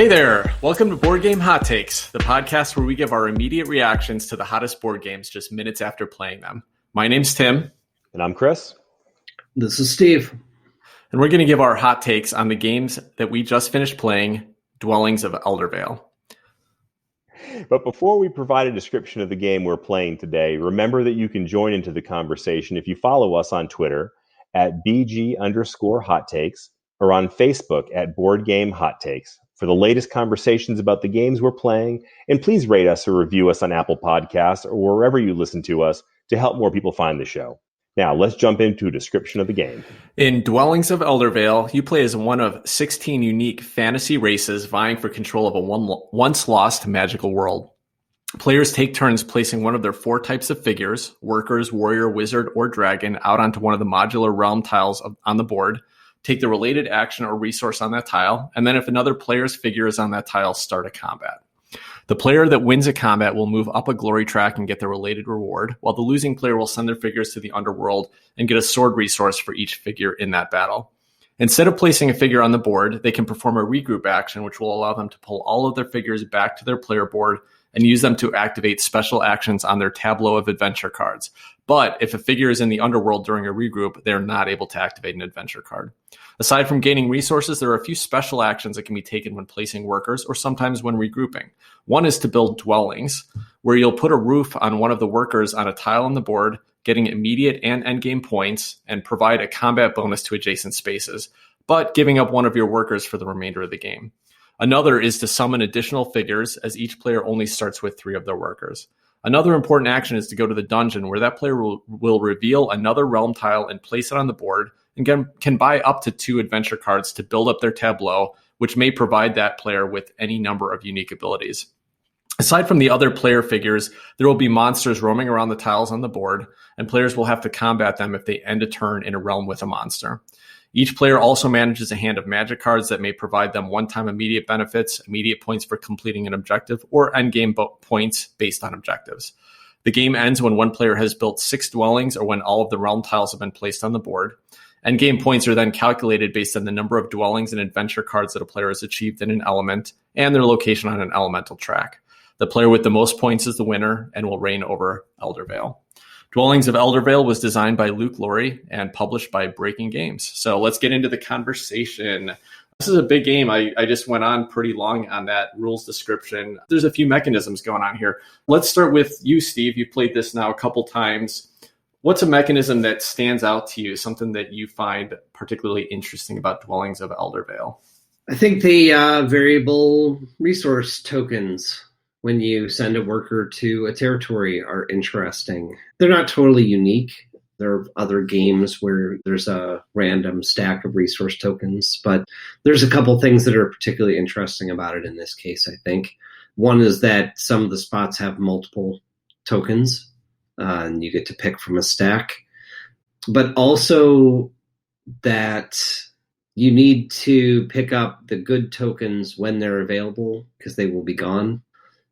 Hey there, welcome to Board Game Hot Takes, the podcast where we give our immediate reactions to the hottest board games just minutes after playing them. My name's Tim. And I'm Chris. This is Steve. And we're going to give our hot takes on the games that we just finished playing, Dwellings of Eldervale. But before we provide a description of the game we're playing today, remember that you can join into the conversation if you follow us on Twitter at BG_Hot Takes or on Facebook at Board Game Hot Takes for the latest conversations about the games we're playing. And please rate us or review us on Apple Podcasts or wherever you listen to us to help more people find the show. Now, let's jump into a description of the game. In Dwellings of Eldervale, you play as one of 16 unique fantasy races vying for control of a once-lost magical world. Players take turns placing one of their four types of figures, workers, warrior, wizard, or dragon, out onto one of the modular realm tiles on the board, take the related action or resource on that tile, and then if another player's figure is on that tile, start a combat. The player that wins a combat will move up a glory track and get the related reward, while the losing player will send their figures to the underworld and get a sword resource for each figure in that battle. Instead of placing a figure on the board, they can perform a regroup action, which will allow them to pull all of their figures back to their player board and use them to activate special actions on their tableau of adventure cards. But if a figure is in the underworld during a regroup, they're not able to activate an adventure card. Aside from gaining resources, there are a few special actions that can be taken when placing workers or sometimes when regrouping. One is to build dwellings, where you'll put a roof on one of the workers on a tile on the board, getting immediate and endgame points, and provide a combat bonus to adjacent spaces, but giving up one of your workers for the remainder of the game. Another is to summon additional figures, as each player only starts with 3 of their workers. Another important action is to go to the dungeon, where that player will reveal another realm tile and place it on the board, and can buy up to 2 adventure cards to build up their tableau, which may provide that player with any number of unique abilities. Aside from the other player figures, there will be monsters roaming around the tiles on the board, and players will have to combat them if they end a turn in a realm with a monster. Each player also manages a hand of magic cards that may provide them one-time immediate benefits, immediate points for completing an objective, or endgame points based on objectives. The game ends when one player has built 6 dwellings or when all of the realm tiles have been placed on the board. Endgame points are then calculated based on the number of dwellings and adventure cards that a player has achieved in an element and their location on an elemental track. The player with the most points is the winner and will reign over Eldervale. Dwellings of Eldervale was designed by Luke Laurie and published by Breaking Games. So let's get into the conversation. This is a big game. I just went on pretty long on that rules description. There's a few mechanisms going on here. Let's start with you, Steve. You've played this now a couple times. What's a mechanism that stands out to you, something that you find particularly interesting about Dwellings of Eldervale? I think the variable resource tokens when you send a worker to a territory are interesting. They're not totally unique. There are other games where there's a random stack of resource tokens, but there's a couple things that are particularly interesting about it in this case, I think. One is that some of the spots have multiple tokens, and you get to pick from a stack. But also that you need to pick up the good tokens when they're available, because they will be gone.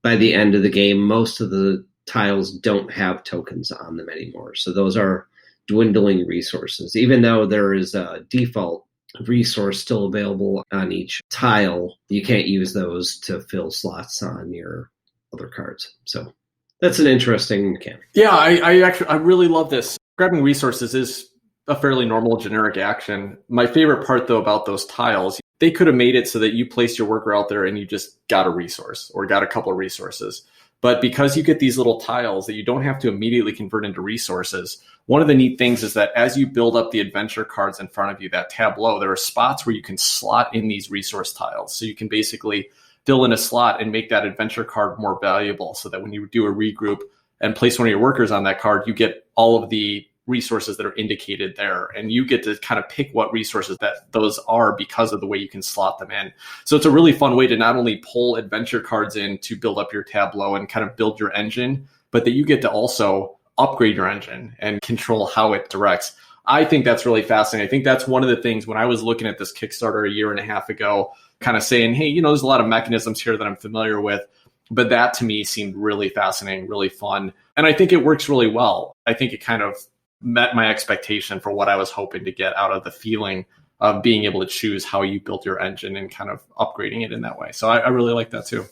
By the end of the game, most of the tiles don't have tokens on them anymore. So those are dwindling resources. Even though there is a default resource still available on each tile, you can't use those to fill slots on your other cards. So that's an interesting mechanic. Yeah, I really love this. Grabbing resources is a fairly normal generic action. My favorite part, though, about those tiles, they could have made it so that you placed your worker out there and you just got a resource or got a couple of resources. But because you get these little tiles that you don't have to immediately convert into resources, one of the neat things is that as you build up the adventure cards in front of you, that tableau, there are spots where you can slot in these resource tiles. So you can basically fill in a slot and make that adventure card more valuable so that when you do a regroup and place one of your workers on that card, you get all of the resources that are indicated there, and you get to kind of pick what resources that those are because of the way you can slot them in. So it's a really fun way to not only pull adventure cards in to build up your tableau and kind of build your engine, but that you get to also upgrade your engine and control how it directs. I think that's really fascinating. I think that's one of the things when I was looking at this Kickstarter a year and a half ago, kind of saying, hey, there's a lot of mechanisms here that I'm familiar with. But that to me seemed really fascinating, really fun. And I think it works really well. I think it kind of met my expectation for what I was hoping to get out of the feeling of being able to choose how you build your engine and kind of upgrading it in that way. So I really like that too.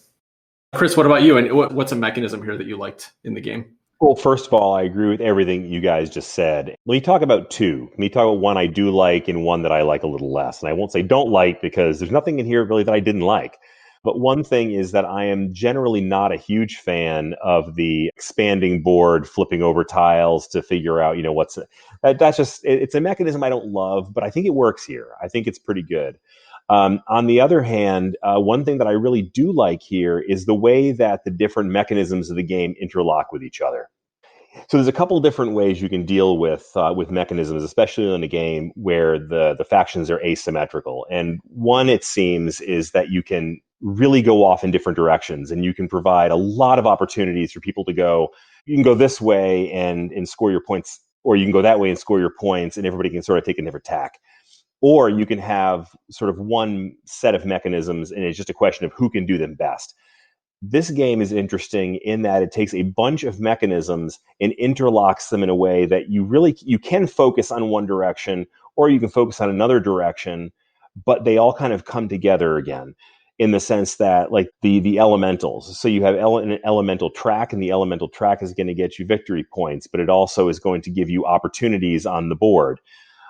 Chris, what about you? And what's a mechanism here that you liked in the game? Well, first of all, I agree with everything you guys just said. Let me talk about two. Let me talk about one I do like and one that I like a little less. And I won't say don't like, because there's nothing in here really that I didn't like. But one thing is that I am generally not a huge fan of the expanding board, flipping over tiles to figure out, that's just, it's a mechanism I don't love, but I think it works here. I think it's pretty good. On the other hand, one thing that I really do like here is the way that the different mechanisms of the game interlock with each other. So there's a couple different ways you can deal with mechanisms, especially in a game where the factions are asymmetrical. And one, it seems, is that you can really go off in different directions, and you can provide a lot of opportunities for people to go. You can go this way and score your points, or you can go that way and score your points, and everybody can sort of take a different tack. Or you can have sort of one set of mechanisms, and it's just a question of who can do them best. This game is interesting in that it takes a bunch of mechanisms and interlocks them in a way that you can focus on one direction, or you can focus on another direction, but they all kind of come together again, in the sense that, like the elementals. So you have an elemental track, and the elemental track is going to get you victory points, but it also is going to give you opportunities on the board.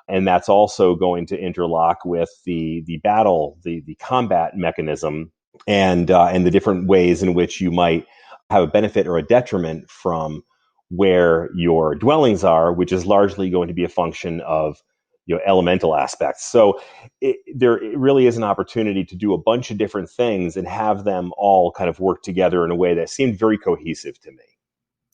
And that's also going to interlock with the battle, the combat mechanism, and the different ways in which you might have a benefit or a detriment from where your dwellings are, which is largely going to be a function of elemental aspects. So there really is an opportunity to do a bunch of different things and have them all kind of work together in a way that seemed very cohesive to me.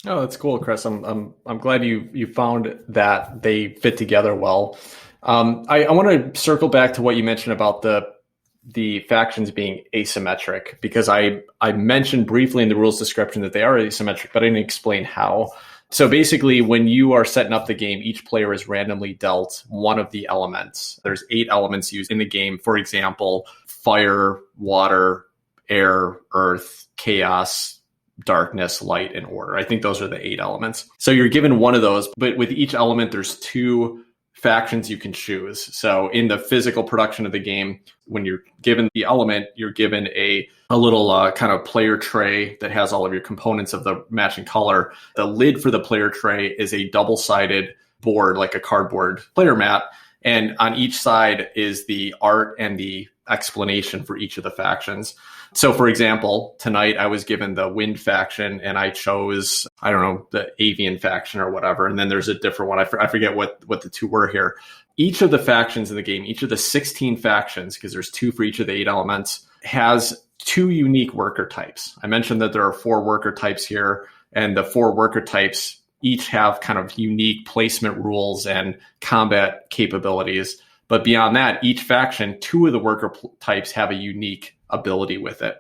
Oh, that's cool, Chris. I'm glad you found that they fit together well. I want to circle back to what you mentioned about the factions being asymmetric, because I mentioned briefly in the rules description that they are asymmetric, but I didn't explain how. So basically, when you are setting up the game, each player is randomly dealt one of the elements. There's 8 elements used in the game. For example, fire, water, air, earth, chaos, darkness, light, and order. I think those are the 8 elements. So you're given one of those, but with each element, there's 2 factions you can choose. So in the physical production of the game, when you're given the element, you're given a little kind of player tray that has all of your components of the matching color. The lid for the player tray is a double-sided board, like a cardboard player mat. And on each side is the art and the explanation for each of the factions. So for example, tonight I was given the wind faction, and I chose, I don't know, the avian faction or whatever. And then there's a different one. I forget what the 2 were here. Each of the factions in the game, each of the 16 factions, because there's 2 for each of the 8 elements, has 2 unique worker types. I mentioned that there are 4 worker types here, and the 4 worker types each have kind of unique placement rules and combat capabilities. But beyond that, each faction, 2 of the worker types have a unique ability with it.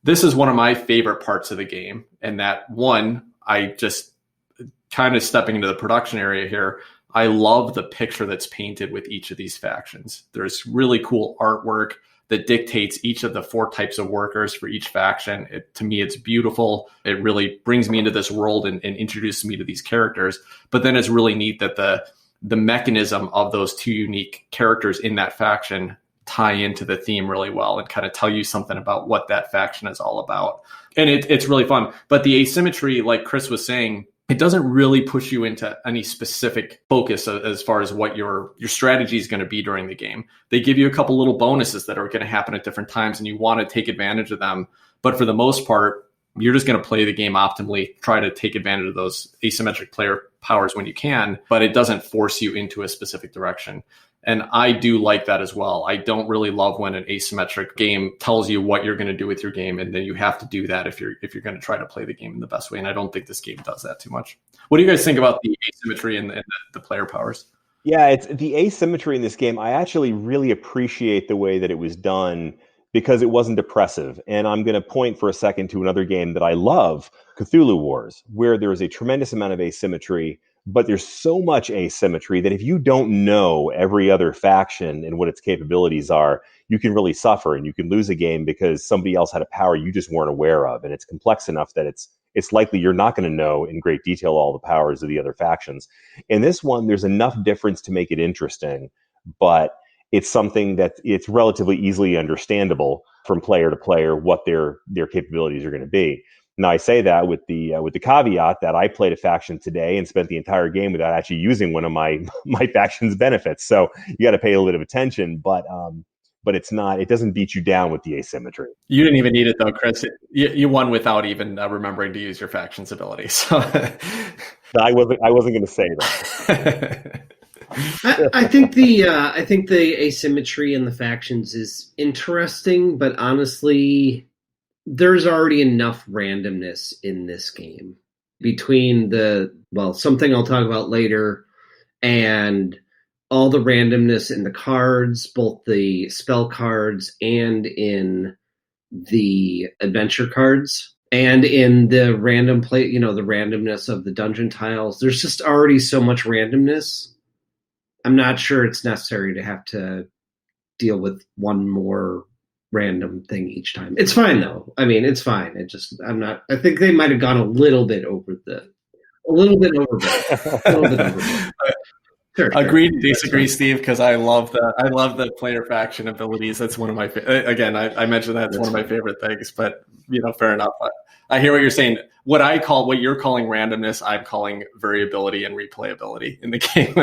This is one of my favorite parts of the game. And that one, I just kind of stepping into the production area here, I love the picture that's painted with each of these factions. There's really cool artwork that dictates each of the 4 types of workers for each faction. To me, it's beautiful. It really brings me into this world and introduces me to these characters. But then it's really neat that the mechanism of those 2 unique characters in that faction tie into the theme really well and kind of tell you something about what that faction is all about. And it's really fun. But the asymmetry, like Chris was saying, it doesn't really push you into any specific focus as far as what your strategy is going to be during the game. They give you a couple little bonuses that are going to happen at different times, and you want to take advantage of them. But for the most part, you're just going to play the game optimally, try to take advantage of those asymmetric player powers when you can, but it doesn't force you into a specific direction. And I do like that as well. I don't really love when an asymmetric game tells you what you're going to do with your game, and then you have to do that if you're going to try to play the game in the best way. And I don't think this game does that too much. What do you guys think about the asymmetry and the player powers? Yeah, it's the asymmetry in this game. I actually really appreciate the way that it was done, because it wasn't oppressive. And I'm going to point for a second to another game that I love, Cthulhu Wars, where there is a tremendous amount of asymmetry, but there's so much asymmetry that if you don't know every other faction and what its capabilities are, you can really suffer, and you can lose a game because somebody else had a power you just weren't aware of. And it's complex enough that it's likely you're not going to know in great detail all the powers of the other factions. In this one, there's enough difference to make it interesting, but it's something that it's relatively easily understandable from player to player what their capabilities are going to be. Now, I say that with the caveat that I played a faction today and spent the entire game without actually using one of my faction's benefits. So you got to pay a little bit of attention, but it's not. It doesn't beat you down with the asymmetry. You didn't even need it though, Chris. You won without even remembering to use your faction's ability. So I wasn't going to say that. I think the asymmetry in the factions is interesting, but honestly, there's already enough randomness in this game between something I'll talk about later, and all the randomness in the cards, both the spell cards and in the adventure cards, and in the random play, the randomness of the dungeon tiles. There's just already so much randomness. I'm not sure it's necessary to have to deal with one more random thing each time. It's fine though. I mean, it's fine. I think they might have gone a little bit overboard. Sure. Agreed to disagree, Steve, because I love the player faction abilities. That's one of my again. I mentioned that's one of my favorite things, but fair enough. I hear what you're saying. What you're calling randomness, I'm calling variability and replayability in the game.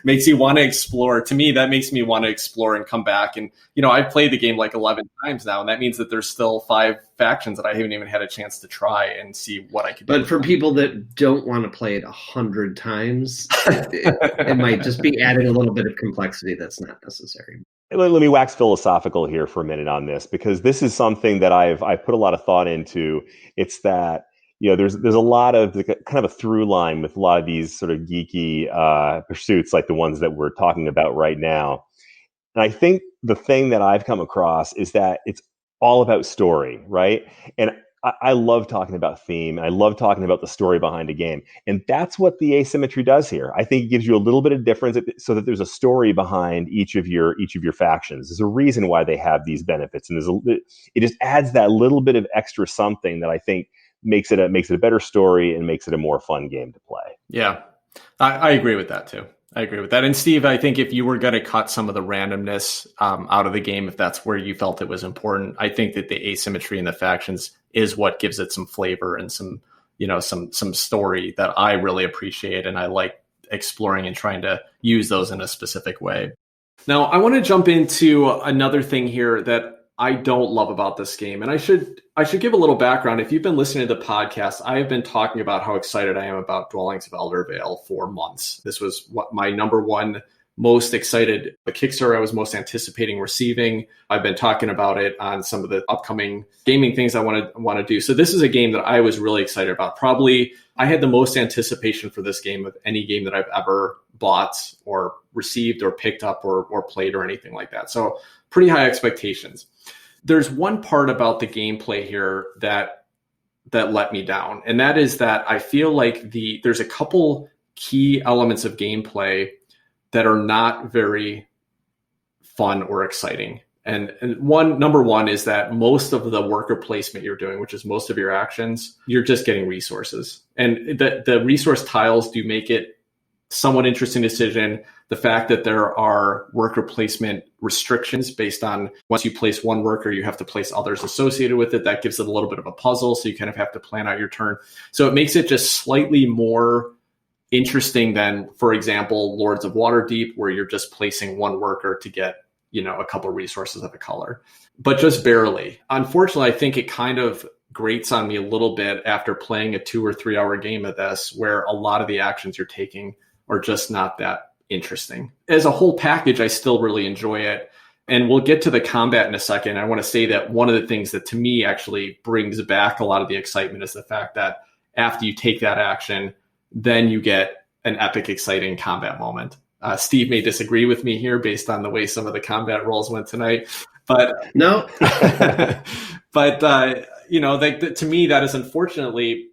Makes you want to explore. To me, that makes me want to explore and come back. And I've played the game like 11 times now, and that means that there's still 5 factions that I haven't even had a chance to try and see what I could do. But for people that don't want to play it 100 times, it might just be adding a little bit of complexity that's not necessary. Let me wax philosophical here for a minute on this, because this is something that I've put a lot of thought into. It's that there's a lot of kind of a through line with a lot of these sort of geeky pursuits like the ones that we're talking about right now. And I think the thing that I've come across is that it's all about story, right? And I love talking about theme. I love talking about the story behind a game. And that's what the asymmetry does here. I think it gives you a little bit of difference so that there's a story behind each of your factions. There's a reason why they have these benefits. And it just adds that little bit of extra something that I think makes it a better story and makes it a more fun game to play. Yeah, I agree with that too. I agree with that. And Steve, I think if you were going to cut some of the randomness out of the game, if that's where you felt it was important, I think that the asymmetry in the factions is what gives it some flavor and some story that I really appreciate. And I like exploring and trying to use those in a specific way. Now, I want to jump into another thing here that I don't love about this game. And I should give a little background. If you've been listening to the podcast, I have been talking about how excited I am about Dwellings of Eldervale for months. This was what my number one most excited, the Kickstarter I was most anticipating receiving. I've been talking about it on some of the upcoming gaming things I want to do. So this is a game that I was really excited about. Probably I had the most anticipation for this game of any game that I've ever bought or received or picked up or played or anything like that. So pretty high expectations. There's one part about the gameplay here that let me down. And that is that I feel like there's a couple key elements of gameplay that are not very fun or exciting. And number one is that most of the worker placement you're doing, which is most of your actions, you're just getting resources. And the resource tiles do make it somewhat interesting decision. The fact that there are worker placement restrictions based on once you place one worker, you have to place others associated with it. That gives it a little bit of a puzzle. So you kind of have to plan out your turn. So it makes it just slightly more interesting than, for example, Lords of Waterdeep, where you're just placing one worker to get, a couple of resources of a color, but just barely. Unfortunately, I think it kind of grates on me a little bit after playing a 2 or 3 hour game of this, where a lot of the actions you're taking are just not that interesting. As a whole package, I still really enjoy it. And we'll get to the combat in a second. I want to say that one of the things that to me actually brings back a lot of the excitement is the fact that after you take that action, then you get an epic, exciting combat moment. Steve may disagree with me here based on the way some of the combat rolls went tonight, but no. But to me, that is unfortunately.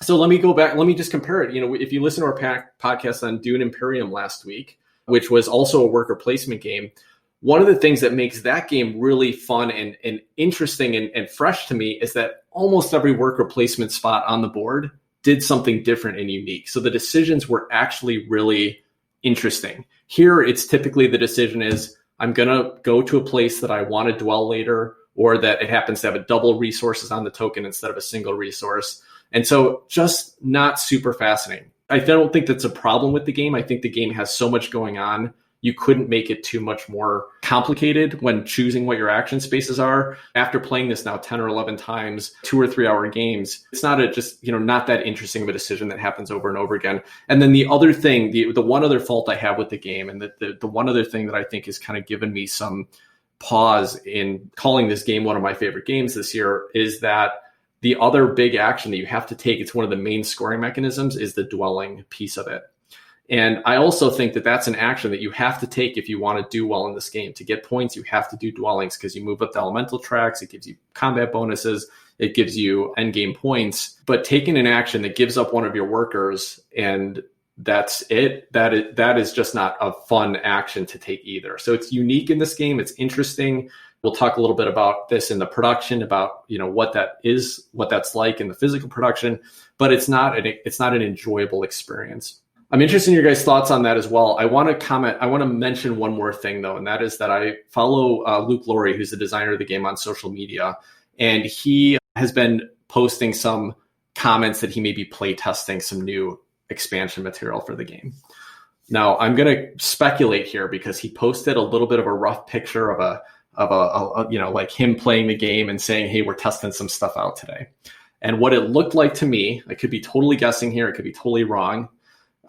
So let me go back. Let me just compare it. If you listen to our podcast on Dune Imperium last week, which was also a worker placement game, one of the things that makes that game really fun and interesting and fresh to me is that almost every worker placement spot on the board did something different and unique. So the decisions were actually really interesting. Here, it's typically the decision is I'm going to go to a place that I want to dwell later, or that it happens to have a double resources on the token instead of a single resource. And so just not super fascinating. I don't think that's a problem with the game. I think the game has so much going on. You couldn't make it too much more complicated when choosing what your action spaces are. After playing this now 10 or 11 times, 2 or 3 hour games, it's not not that interesting of a decision that happens over and over again. And then the other thing, the one other fault I have with the game, and the one other thing that I think has kind of given me some pause in calling this game one of my favorite games this year, is that the other big action that you have to take, it's one of the main scoring mechanisms, is the dwelling piece of it. And I also think that that's an action that you have to take if you want to do well in this game. To get points, you have to do dwellings, because you move up the elemental tracks, it gives you combat bonuses, it gives you endgame points. But taking an action that gives up one of your workers and that's it, that is just not a fun action to take either. So it's unique in this game. It's interesting. We'll talk a little bit about this in the production, about what that is, what that's like in the physical production, but it's not an enjoyable experience. I'm interested in your guys' thoughts on that as well. I want to mention one more thing though, and that is that I follow Luke Laurie, who's the designer of the game, on social media, and he has been posting some comments that he may be play testing some new expansion material for the game. Now, I'm going to speculate here because he posted a little bit of a rough picture of a like him playing the game and saying, hey, we're testing some stuff out today. And what it looked like to me, I could be totally guessing here, it could be totally wrong.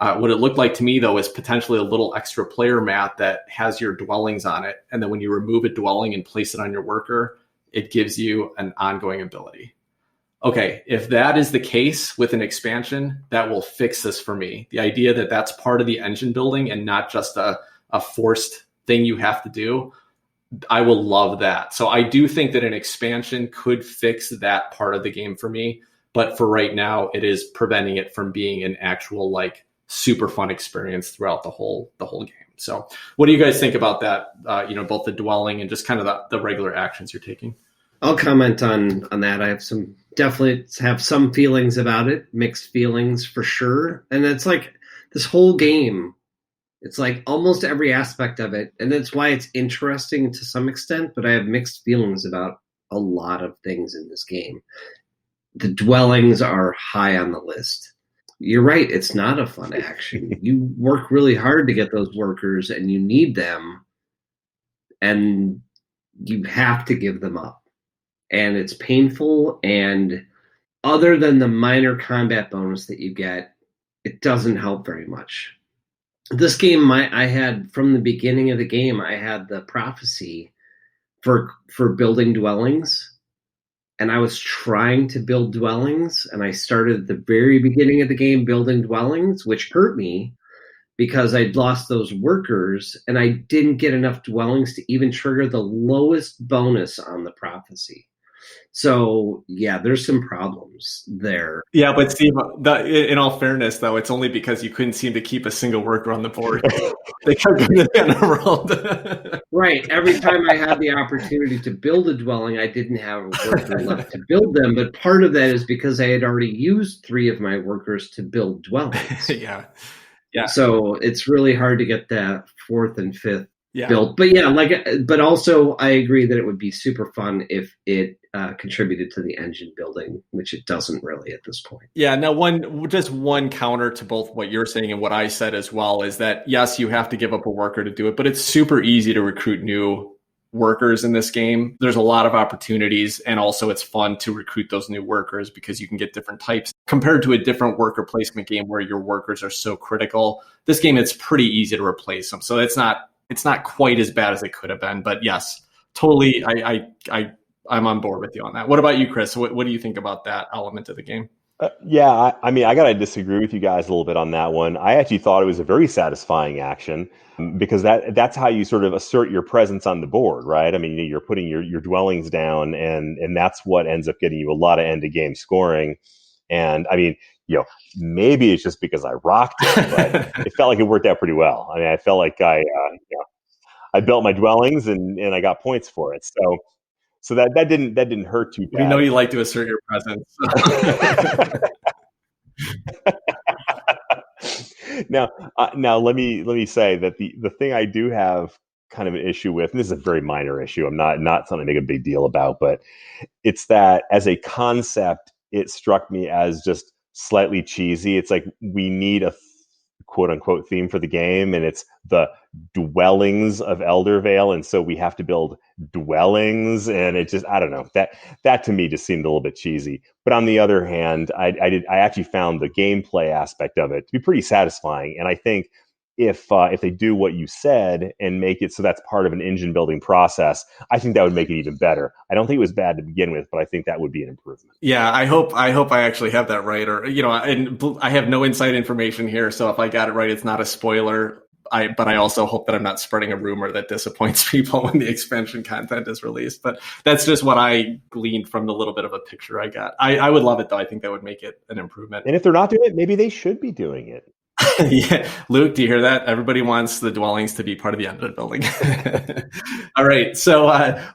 What it looked like to me, though, is potentially a little extra player mat that has your dwellings on it. And then when you remove a dwelling and place it on your worker, it gives you an ongoing ability. Okay, if that is the case with an expansion, that will fix this for me. The idea that that's part of the engine building and not just a forced thing you have to do, I will love that. So I do think that an expansion could fix that part of the game for me. But for right now, it is preventing it from being an actual like super fun experience throughout the whole game. So what do you guys think about that? Both the dwelling and just kind of the regular actions you're taking. I'll comment on that. I definitely have some feelings about it, mixed feelings for sure. And it's like this whole game, it's like almost every aspect of it. And that's why it's interesting to some extent, but I have mixed feelings about a lot of things in this game. The dwellings are high on the list. You're right. It's not a fun action. You work really hard to get those workers and you need them and you have to give them up. And it's painful, and other than the minor combat bonus that you get, it doesn't help very much. This game, I had, from the beginning of the game, I had the prophecy for building dwellings, and I was trying to build dwellings, and I started at the very beginning of the game building dwellings, which hurt me because I'd lost those workers, and I didn't get enough dwellings to even trigger the lowest bonus on the prophecy. So, yeah, there's some problems there. Yeah, but Steve, in all fairness, though, it's only because you couldn't seem to keep a single worker on the board. They kept going to the Emerald. Right. Every time I had the opportunity to build a dwelling, I didn't have a worker left to build them. But part of that is because I had already used 3 of my workers to build dwellings. Yeah. So it's really hard to get that 4th and 5th built. But yeah, but also I agree that it would be super fun if it contributed to the engine building, which it doesn't really at this point. Yeah. Now, one counter to both what you're saying and what I said as well is that, yes, you have to give up a worker to do it, but it's super easy to recruit new workers in this game. There's a lot of opportunities, and also it's fun to recruit those new workers because you can get different types compared to a different worker placement game where your workers are so critical. This game, it's pretty easy to replace them. So it's not quite as bad as it could have been, but yes, totally. I'm on board with you on that. What about you, Chris? What do you think about that element of the game? I mean, I got to disagree with you guys a little bit on that one. I actually thought it was a very satisfying action because that's how you sort of assert your presence on the board, right? I mean, you're putting your dwellings down, and that's what ends up getting you a lot of end-of-game scoring. And I mean, maybe it's just because I rocked it, but it felt like it worked out pretty well. I mean, I felt like I built my dwellings and I got points for it. So that didn't hurt too bad. We know you like to assert your presence. Now let me say that the thing I do have kind of an issue with, and this is a very minor issue, I'm not something to make a big deal about, but it's that as a concept, it struck me as just slightly cheesy. It's like we need a quote unquote theme for the game, and it's the Dwellings of Eldervale, and so we have to build dwellings, and it just, I don't know, that to me just seemed a little bit cheesy. But on the other hand, I actually found the gameplay aspect of it to be pretty satisfying, and I think if they do what you said and make it so that's part of an engine building process, I think that would make it even better. I don't think it was bad to begin with, but I think that would be an improvement. Yeah, I hope I actually have that right, or and I have no inside information here, so if I got it right, it's not a spoiler. But I also hope that I'm not spreading a rumor that disappoints people when the expansion content is released. But that's just what I gleaned from the little bit of a picture I got. I would love it, though. I think that would make it an improvement. And if they're not doing it, maybe they should be doing it. Yeah, Luke, do you hear that? Everybody wants the dwellings to be part of the undead building. All right, so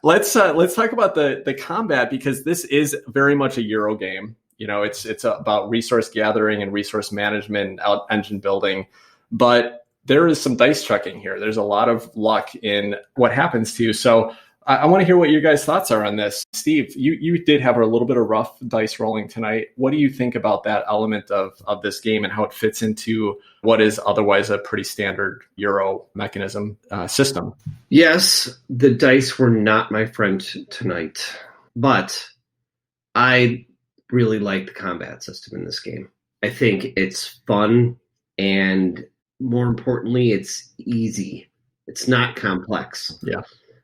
let's talk about the combat, because this is very much a Euro game. It's about resource gathering and resource management, and engine building, but there is some dice checking here. There's a lot of luck in what happens to you. So I want to hear what your guys' thoughts are on this. Steve, you did have a little bit of rough dice rolling tonight. What do you think about that element of this game and how it fits into what is otherwise a pretty standard Euro mechanism system? Yes, the dice were not my friend tonight, but I really like the combat system in this game. I think it's fun, and more importantly, it's easy. It's not complex. Yeah.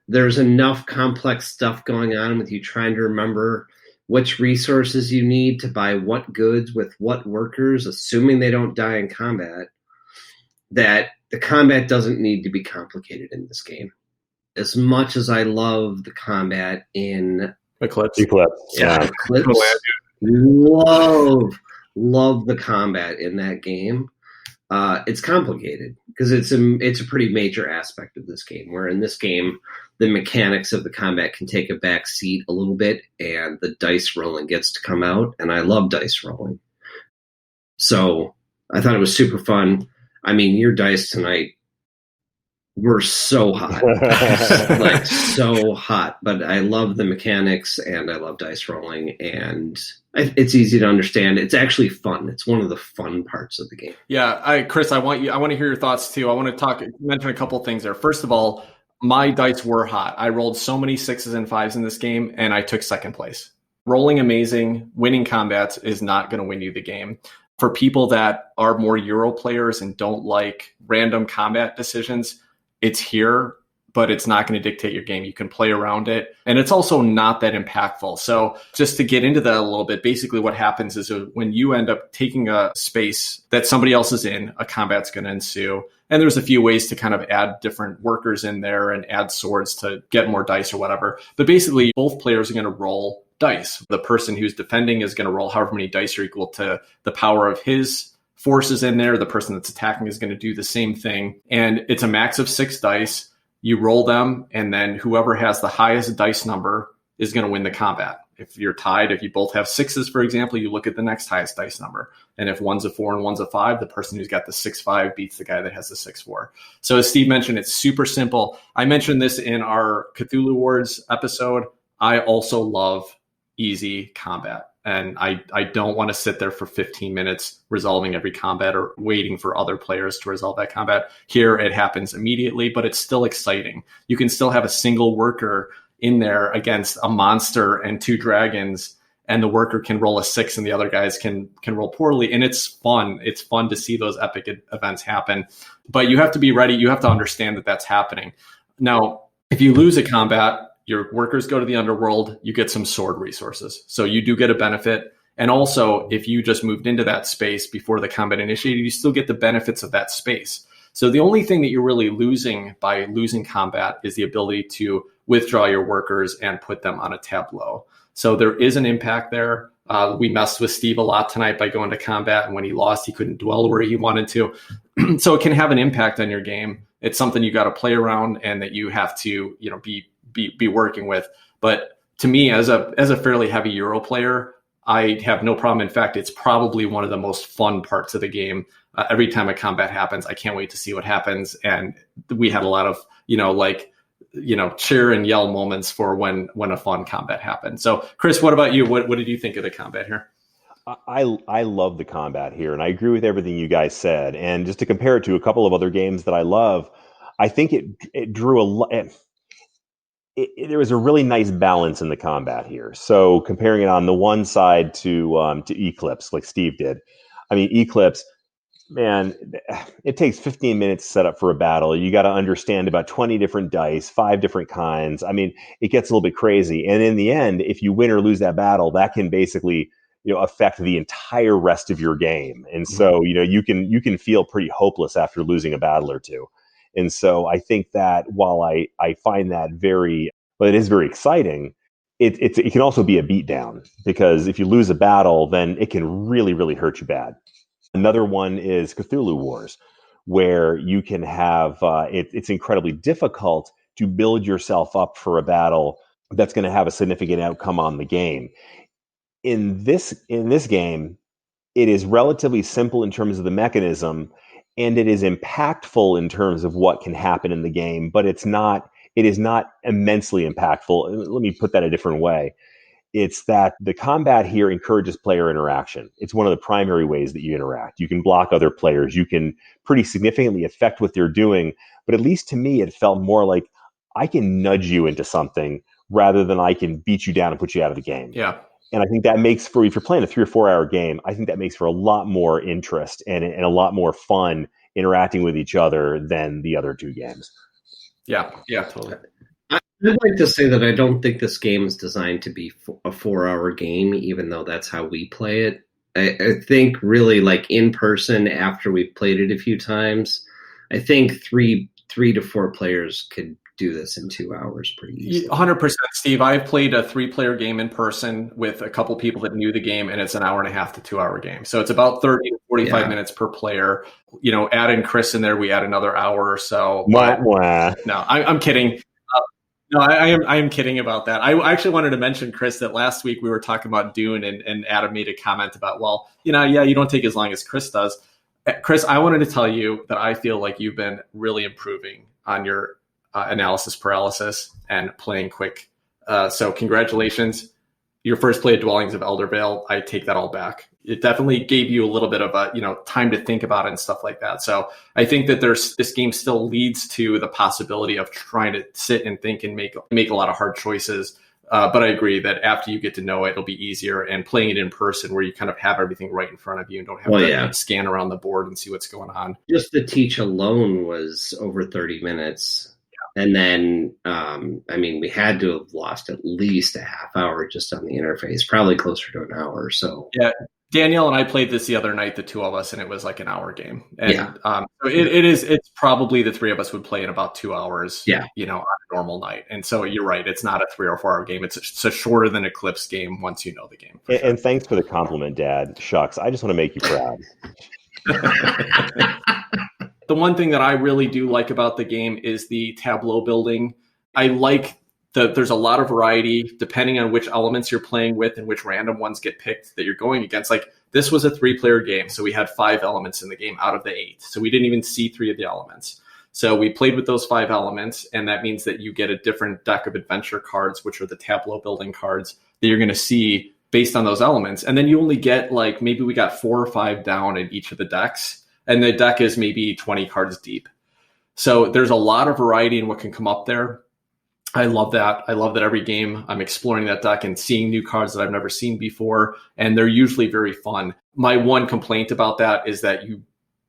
There's enough complex stuff going on with you trying to remember which resources you need to buy what goods with what workers, assuming they don't die in combat, that the combat doesn't need to be complicated in this game. As much as I love the combat in Eclipse. Yeah, Eclipse. Love the combat in that game. It's complicated because it's a pretty major aspect of this game, where in this game, the mechanics of the combat can take a back seat a little bit, and the dice rolling gets to come out, and I love dice rolling. So I thought it was super fun. I mean, your dice tonight were so hot, like so hot, but I love the mechanics, and I love dice rolling, and it's easy to understand. It's actually fun. It's one of the fun parts of the game. Yeah, Chris, I want to hear your thoughts too. I want to mention a couple things there. First of all, my dice were hot. I rolled so many 6s and 5s in this game, and I took second place. Rolling amazing, winning combats is not going to win you the game. For people that are more Euro players and don't like random combat decisions, it's here, but it's not going to dictate your game. You can play around it, and it's also not that impactful. So just to get into that a little bit, basically what happens is when you end up taking a space that somebody else is in, a combat's going to ensue. And there's a few ways to kind of add different workers in there and add swords to get more dice or whatever. But basically, both players are going to roll dice. The person who's defending is going to roll however many dice are equal to the power of his forces in there. The person that's attacking is going to do the same thing. And it's a max of 6 dice. You roll them, and then whoever has the highest dice number is going to win the combat. If you're tied, if you both have 6s, for example, you look at the next highest dice number. And if one's a 4 and one's a 5, the person who's got the 6-5 beats the guy that has the 6-4. So as Steve mentioned, it's super simple. I mentioned this in our Cthulhu Wars episode. I also love easy combat. And I don't want to sit there for 15 minutes resolving every combat or waiting for other players to resolve that combat. Here, it happens immediately, but it's still exciting. You can still have a single worker in there against a monster and 2 dragons, and the worker can roll a 6 and the other guys can roll poorly. And it's fun. It's fun to see those epic events happen. But you have to be ready. You have to understand that that's happening. Now, if you lose a combat, your workers go to the underworld, you get some sword resources. So you do get a benefit. And also, if you just moved into that space before the combat initiated, you still get the benefits of that space. So the only thing that you're really losing by losing combat is the ability to withdraw your workers and put them on a tableau. So there is an impact there. We messed with Steve a lot tonight by going to combat, and when he lost, he couldn't dwell where he wanted to. So it can have an impact on your game. It's something you got to play around and that you have to, be working with. But to me, as a fairly heavy Euro player, I have no problem. In fact, it's probably one of the most fun parts of the game. Every time a combat happens, I can't wait to see what happens. And we had a lot of, cheer and yell moments for when a fun combat happened. So, Chris, what about you? What did you think of the combat here? I love the combat here, and I agree with everything you guys said. And just to compare it to a couple of other games that I love, I think it drew a lot. There was a really nice balance in the combat here. So comparing it on the one side to Eclipse, like Steve did. I mean, Eclipse, man, it takes 15 minutes to set up for a battle. You got to understand about 20 different dice, 5 different kinds. I mean, it gets a little bit crazy. And in the end, if you win or lose that battle, that can basically affect the entire rest of your game. And so you can feel pretty hopeless after losing a battle or two. And so I think that while I find that it is very exciting, it can also be a beatdown, because if you lose a battle, then it can really, really hurt you bad. Another one is Cthulhu Wars, where you can have, it's incredibly difficult to build yourself up for a battle that's going to have a significant outcome on the game. In this game, it is relatively simple in terms of the mechanism, and it is impactful in terms of what can happen in the game, but it is not immensely impactful. Let me put that a different way. It's that the combat here encourages player interaction. It's one of the primary ways that you interact. You can block other players. You can pretty significantly affect what they're doing. But at least to me, it felt more like I can nudge you into something rather than I can beat you down and put you out of the game. Yeah. And I think that makes for, if you're playing a 3 or 4 hour game, I think that makes for a lot more interest and a lot more fun interacting with each other than the other 2 games. Yeah, totally. I'd like to say that I don't think this game is designed to be a 4-hour game, even though that's how we play it. I think really, like, in person, after we've played it a few times, I think 3 to 4 players could do this in 2 hours pretty easily. 100%, Steve. I've played a 3-player game in person with a couple people that knew the game, and it's an 1.5 to 2 hour game. So it's about 30 to 45 minutes per player. Add in Chris in there, we add another hour or so. But, no, I'm kidding. No, I am kidding about that. I actually wanted to mention, Chris, that last week we were talking about Dune, and Adam made a comment about, you don't take as long as Chris does. Chris, I wanted to tell you that I feel like you've been really improving on your analysis paralysis and playing quick. So congratulations. Your first play of Dwellings of Eldervale, I take that all back. It definitely gave you a little bit of time to think about it and stuff like that. So I think that this game still leads to the possibility of trying to sit and think and make a lot of hard choices. But I agree that after you get to know it, it'll be easier. And playing it in person, where you kind of have everything right in front of you and don't have to scan around the board and see what's going on. Just the teach alone was over 30 minutes. And then, we had to have lost at least a half hour just on the interface, probably closer to an hour or so. Yeah, Danielle and I played this the other night, the 2 of us, and it was like an hour game. And so it's probably the 3 of us would play in about 2 hours, on a normal night. And so you're right, it's not a 3 or 4 hour game. It's a shorter than Eclipse game once you know the game. And thanks for the compliment, Dad. Shucks, I just want to make you proud. The one thing that I really do like about the game is the tableau building. I like that there's a lot of variety depending on which elements you're playing with and which random ones get picked that you're going against. Like, this was a 3-player game, so we had 5 elements in the game out of the 8. So we didn't even see 3 of the elements. So we played with those 5 elements, and that means that you get a different deck of adventure cards, which are the tableau building cards that you're going to see based on those elements. And then you only get, maybe we got 4 or 5 down in each of the decks. And the deck is maybe 20 cards deep. So there's a lot of variety in what can come up there. I love that. I love that every game I'm exploring that deck and seeing new cards that I've never seen before. And they're usually very fun. My one complaint about that is that you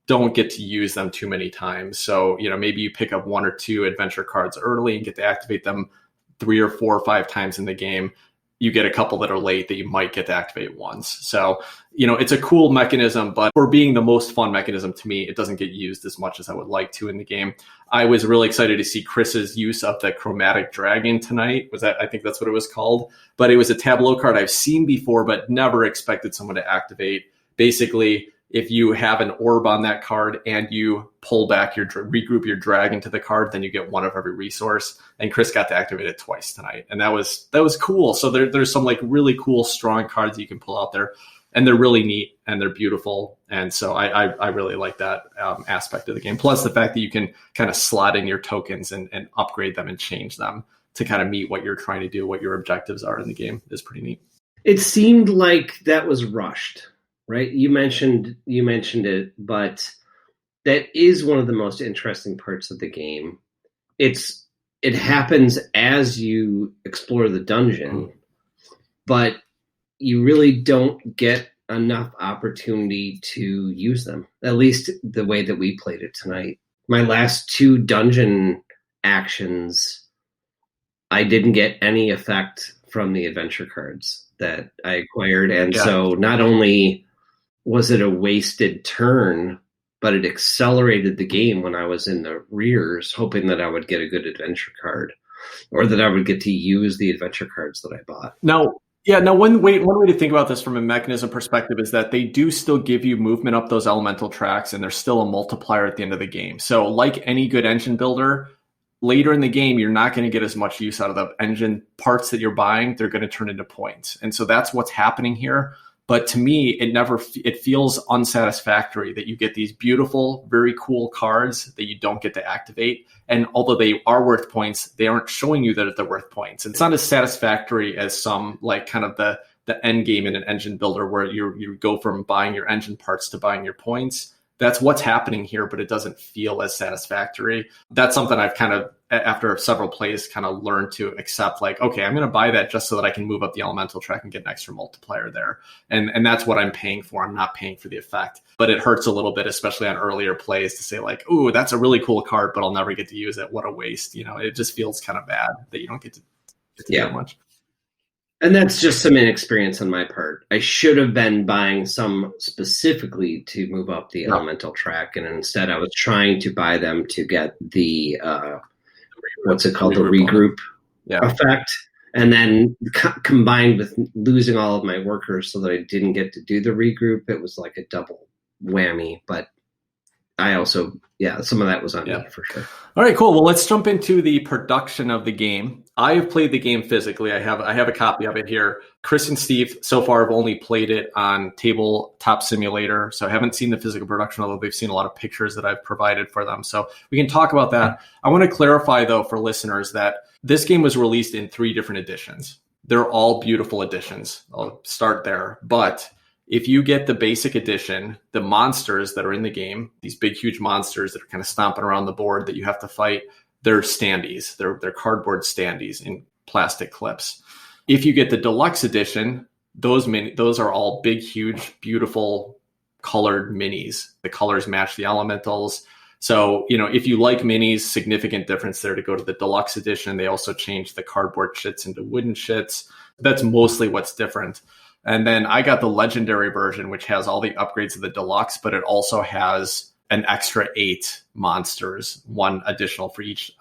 don't get to use them too many times. So, maybe you pick up 1 or 2 adventure cards early and get to activate them 3 or 4 or 5 times in the game. You get a couple that are late that you might get to activate once. So, it's a cool mechanism, but for being the most fun mechanism to me, it doesn't get used as much as I would like to in the game. I was really excited to see Chris's use of the Chromatic Dragon tonight. I think that's what it was called. But it was a tableau card I've seen before, but never expected someone to activate. Basically, if you have an orb on that card and you pull back regroup your dragon to the card, then you get one of every resource. And Chris got to activate it twice tonight, and that was cool. So there's some like really cool, strong cards you can pull out there, and they're really neat and they're beautiful. And so I really like that aspect of the game. Plus the fact that you can kind of slot in your tokens and upgrade them and change them to kind of meet what you're trying to do, what your objectives are in the game is pretty neat. It seemed like that was rushed, right? You mentioned it, but that is one of the most interesting parts of the game. It happens as you explore the dungeon, but you really don't get enough opportunity to use them, at least the way that we played it tonight. My last 2 dungeon actions, I didn't get any effect from the adventure cards that I acquired. And so not only was it a wasted turn, but it accelerated the game when I was in the rears, hoping that I would get a good adventure card or that I would get to use the adventure cards that I bought. One way to think about this from a mechanism perspective is that they do still give you movement up those elemental tracks, and there's still a multiplier at the end of the game. So like any good engine builder, later in the game, you're not going to get as much use out of the engine parts that you're buying. They're going to turn into points. And so that's what's happening here. But to me, it feels unsatisfactory that you get these beautiful, very cool cards that you don't get to activate. And although they are worth points, they aren't showing you that they're worth points. It's not as satisfactory as some like kind of the end game in an engine builder where you go from buying your engine parts to buying your points. That's what's happening here, but it doesn't feel as satisfactory. That's something I've kind of, after several plays, kind of learned to accept, like, okay, I'm going to buy that just so that I can move up the elemental track and get an extra multiplier there. And that's what I'm paying for. I'm not paying for the effect. But it hurts a little bit, especially on earlier plays, to say like, ooh, that's a really cool card, but I'll never get to use it. What a waste. It just feels kind of bad that you don't get to do that much. And that's just some inexperience on my part. I should have been buying some specifically to move up the elemental track, and instead I was trying to buy them to get the what's it called, the regroup effect, and then combined with losing all of my workers so that I didn't get to do the regroup, it was like a double whammy. But I also, some of that was on me for sure. All right, cool. Well, let's jump into the production of the game. I have played the game physically. I have a copy of it here. Chris and Steve so far have only played it on Tabletop Simulator, so I haven't seen the physical production, although they've seen a lot of pictures that I've provided for them. So we can talk about that. I want to clarify, though, for listeners that this game was released in 3 different editions. They're all beautiful editions. I'll start there. But if you get the basic edition, the monsters that are in the game, these big, huge monsters that are kind of stomping around the board that you have to fight, they're standees. They're cardboard standees in plastic clips. If you get the deluxe edition, those are all big, huge, beautiful colored minis. The colors match the elementals. So, if you like minis, significant difference there to go to the deluxe edition. They also changed the cardboard shits into wooden shits. That's mostly what's different. And then I got the legendary version, which has all the upgrades of the deluxe, but it also has an extra 8 monsters, 1 additional for each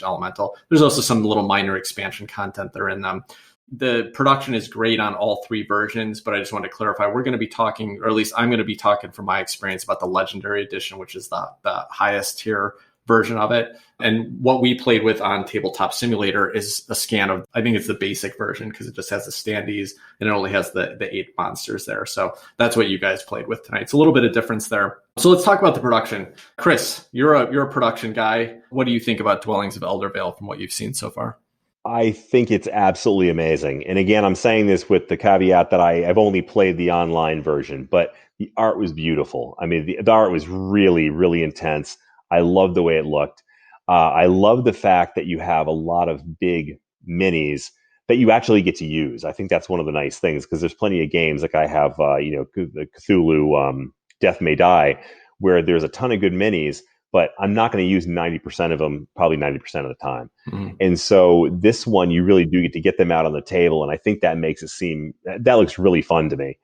elemental. There's also some little minor expansion content there in them. The production is great on all 3 versions, but I just want to clarify, we're going to be talking, or at least I'm going to be talking from my experience about the legendary edition, which is the highest tier version of it. And what we played with on Tabletop Simulator is a scan of, I think it's the basic version because it just has the standees and it only has the 8 monsters there. So that's what you guys played with tonight. It's a little bit of difference there. So let's talk about the production. Chris, you're a production guy. What do you think about Dwellings of Eldervale from what you've seen so far? I think it's absolutely amazing. And again, I'm saying this with the caveat that I've only played the online version, but the art was beautiful. I mean, the art was really, really intense. I love the way it looked. I love the fact that you have a lot of big minis that you actually get to use. I think that's one of the nice things because there's plenty of games like I have, the Cthulhu Death May Die, where there's a ton of good minis, but I'm not going to use 90% of them, probably 90% of the time. Mm-hmm. And so this one, you really do get them out on the table. And I think that makes it seem, that looks really fun to me.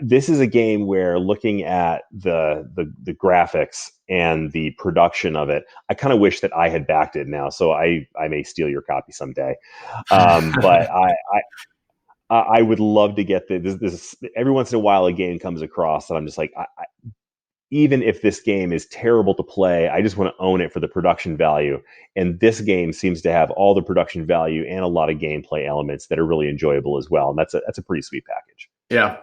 This is a game where looking at the graphics and the production of it, I kind of wish that I had backed it now. So I may steal your copy someday. But I would love to get this. Every once in a while, a game comes across, and I'm just like, even if this game is terrible to play, I just want to own it for the production value. And this game seems to have all the production value and a lot of gameplay elements that are really enjoyable as well. And that's a pretty sweet package. Yeah.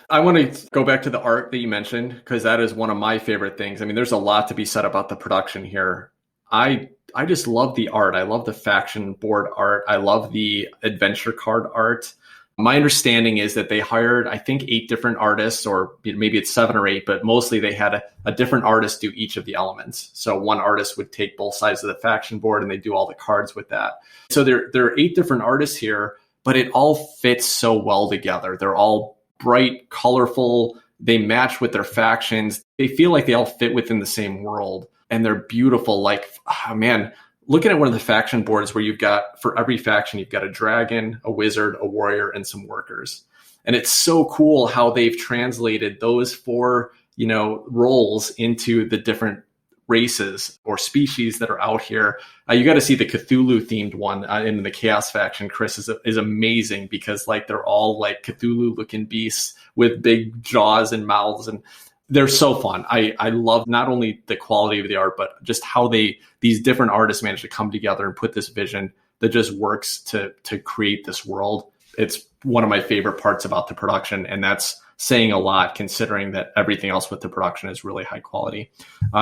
I want to go back to the art that you mentioned, because that is one of my favorite things. I mean, there's a lot to be said about the production here. I just love the art. I love the faction board art. I love the adventure card art. My understanding is that they hired, I think, 8 different artists, or maybe it's 7 or 8, but mostly they had a different artist do each of the elements. So one artist would take both sides of the faction board and they do all the cards with that. So there are 8 different artists here, but it all fits so well together. They're all bright, colorful. They match with their factions. They feel like they all fit within the same world, and they're beautiful. Like, oh man, looking at one of the faction boards where you've got, for every faction, you've got a dragon, a wizard, a warrior, and some workers. And it's so cool how they've translated those 4, roles into the different races or species that are out here. You got to see the Cthulhu themed one in the Chaos faction, Chris, is amazing, because like they're all like Cthulhu looking beasts with big jaws and mouths, and they're so fun. I love not only the quality of the art, but just how these different artists manage to come together and put this vision that just works to create this world. It's one of my favorite parts about the production, and that's saying a lot considering that everything else with the production is really high quality.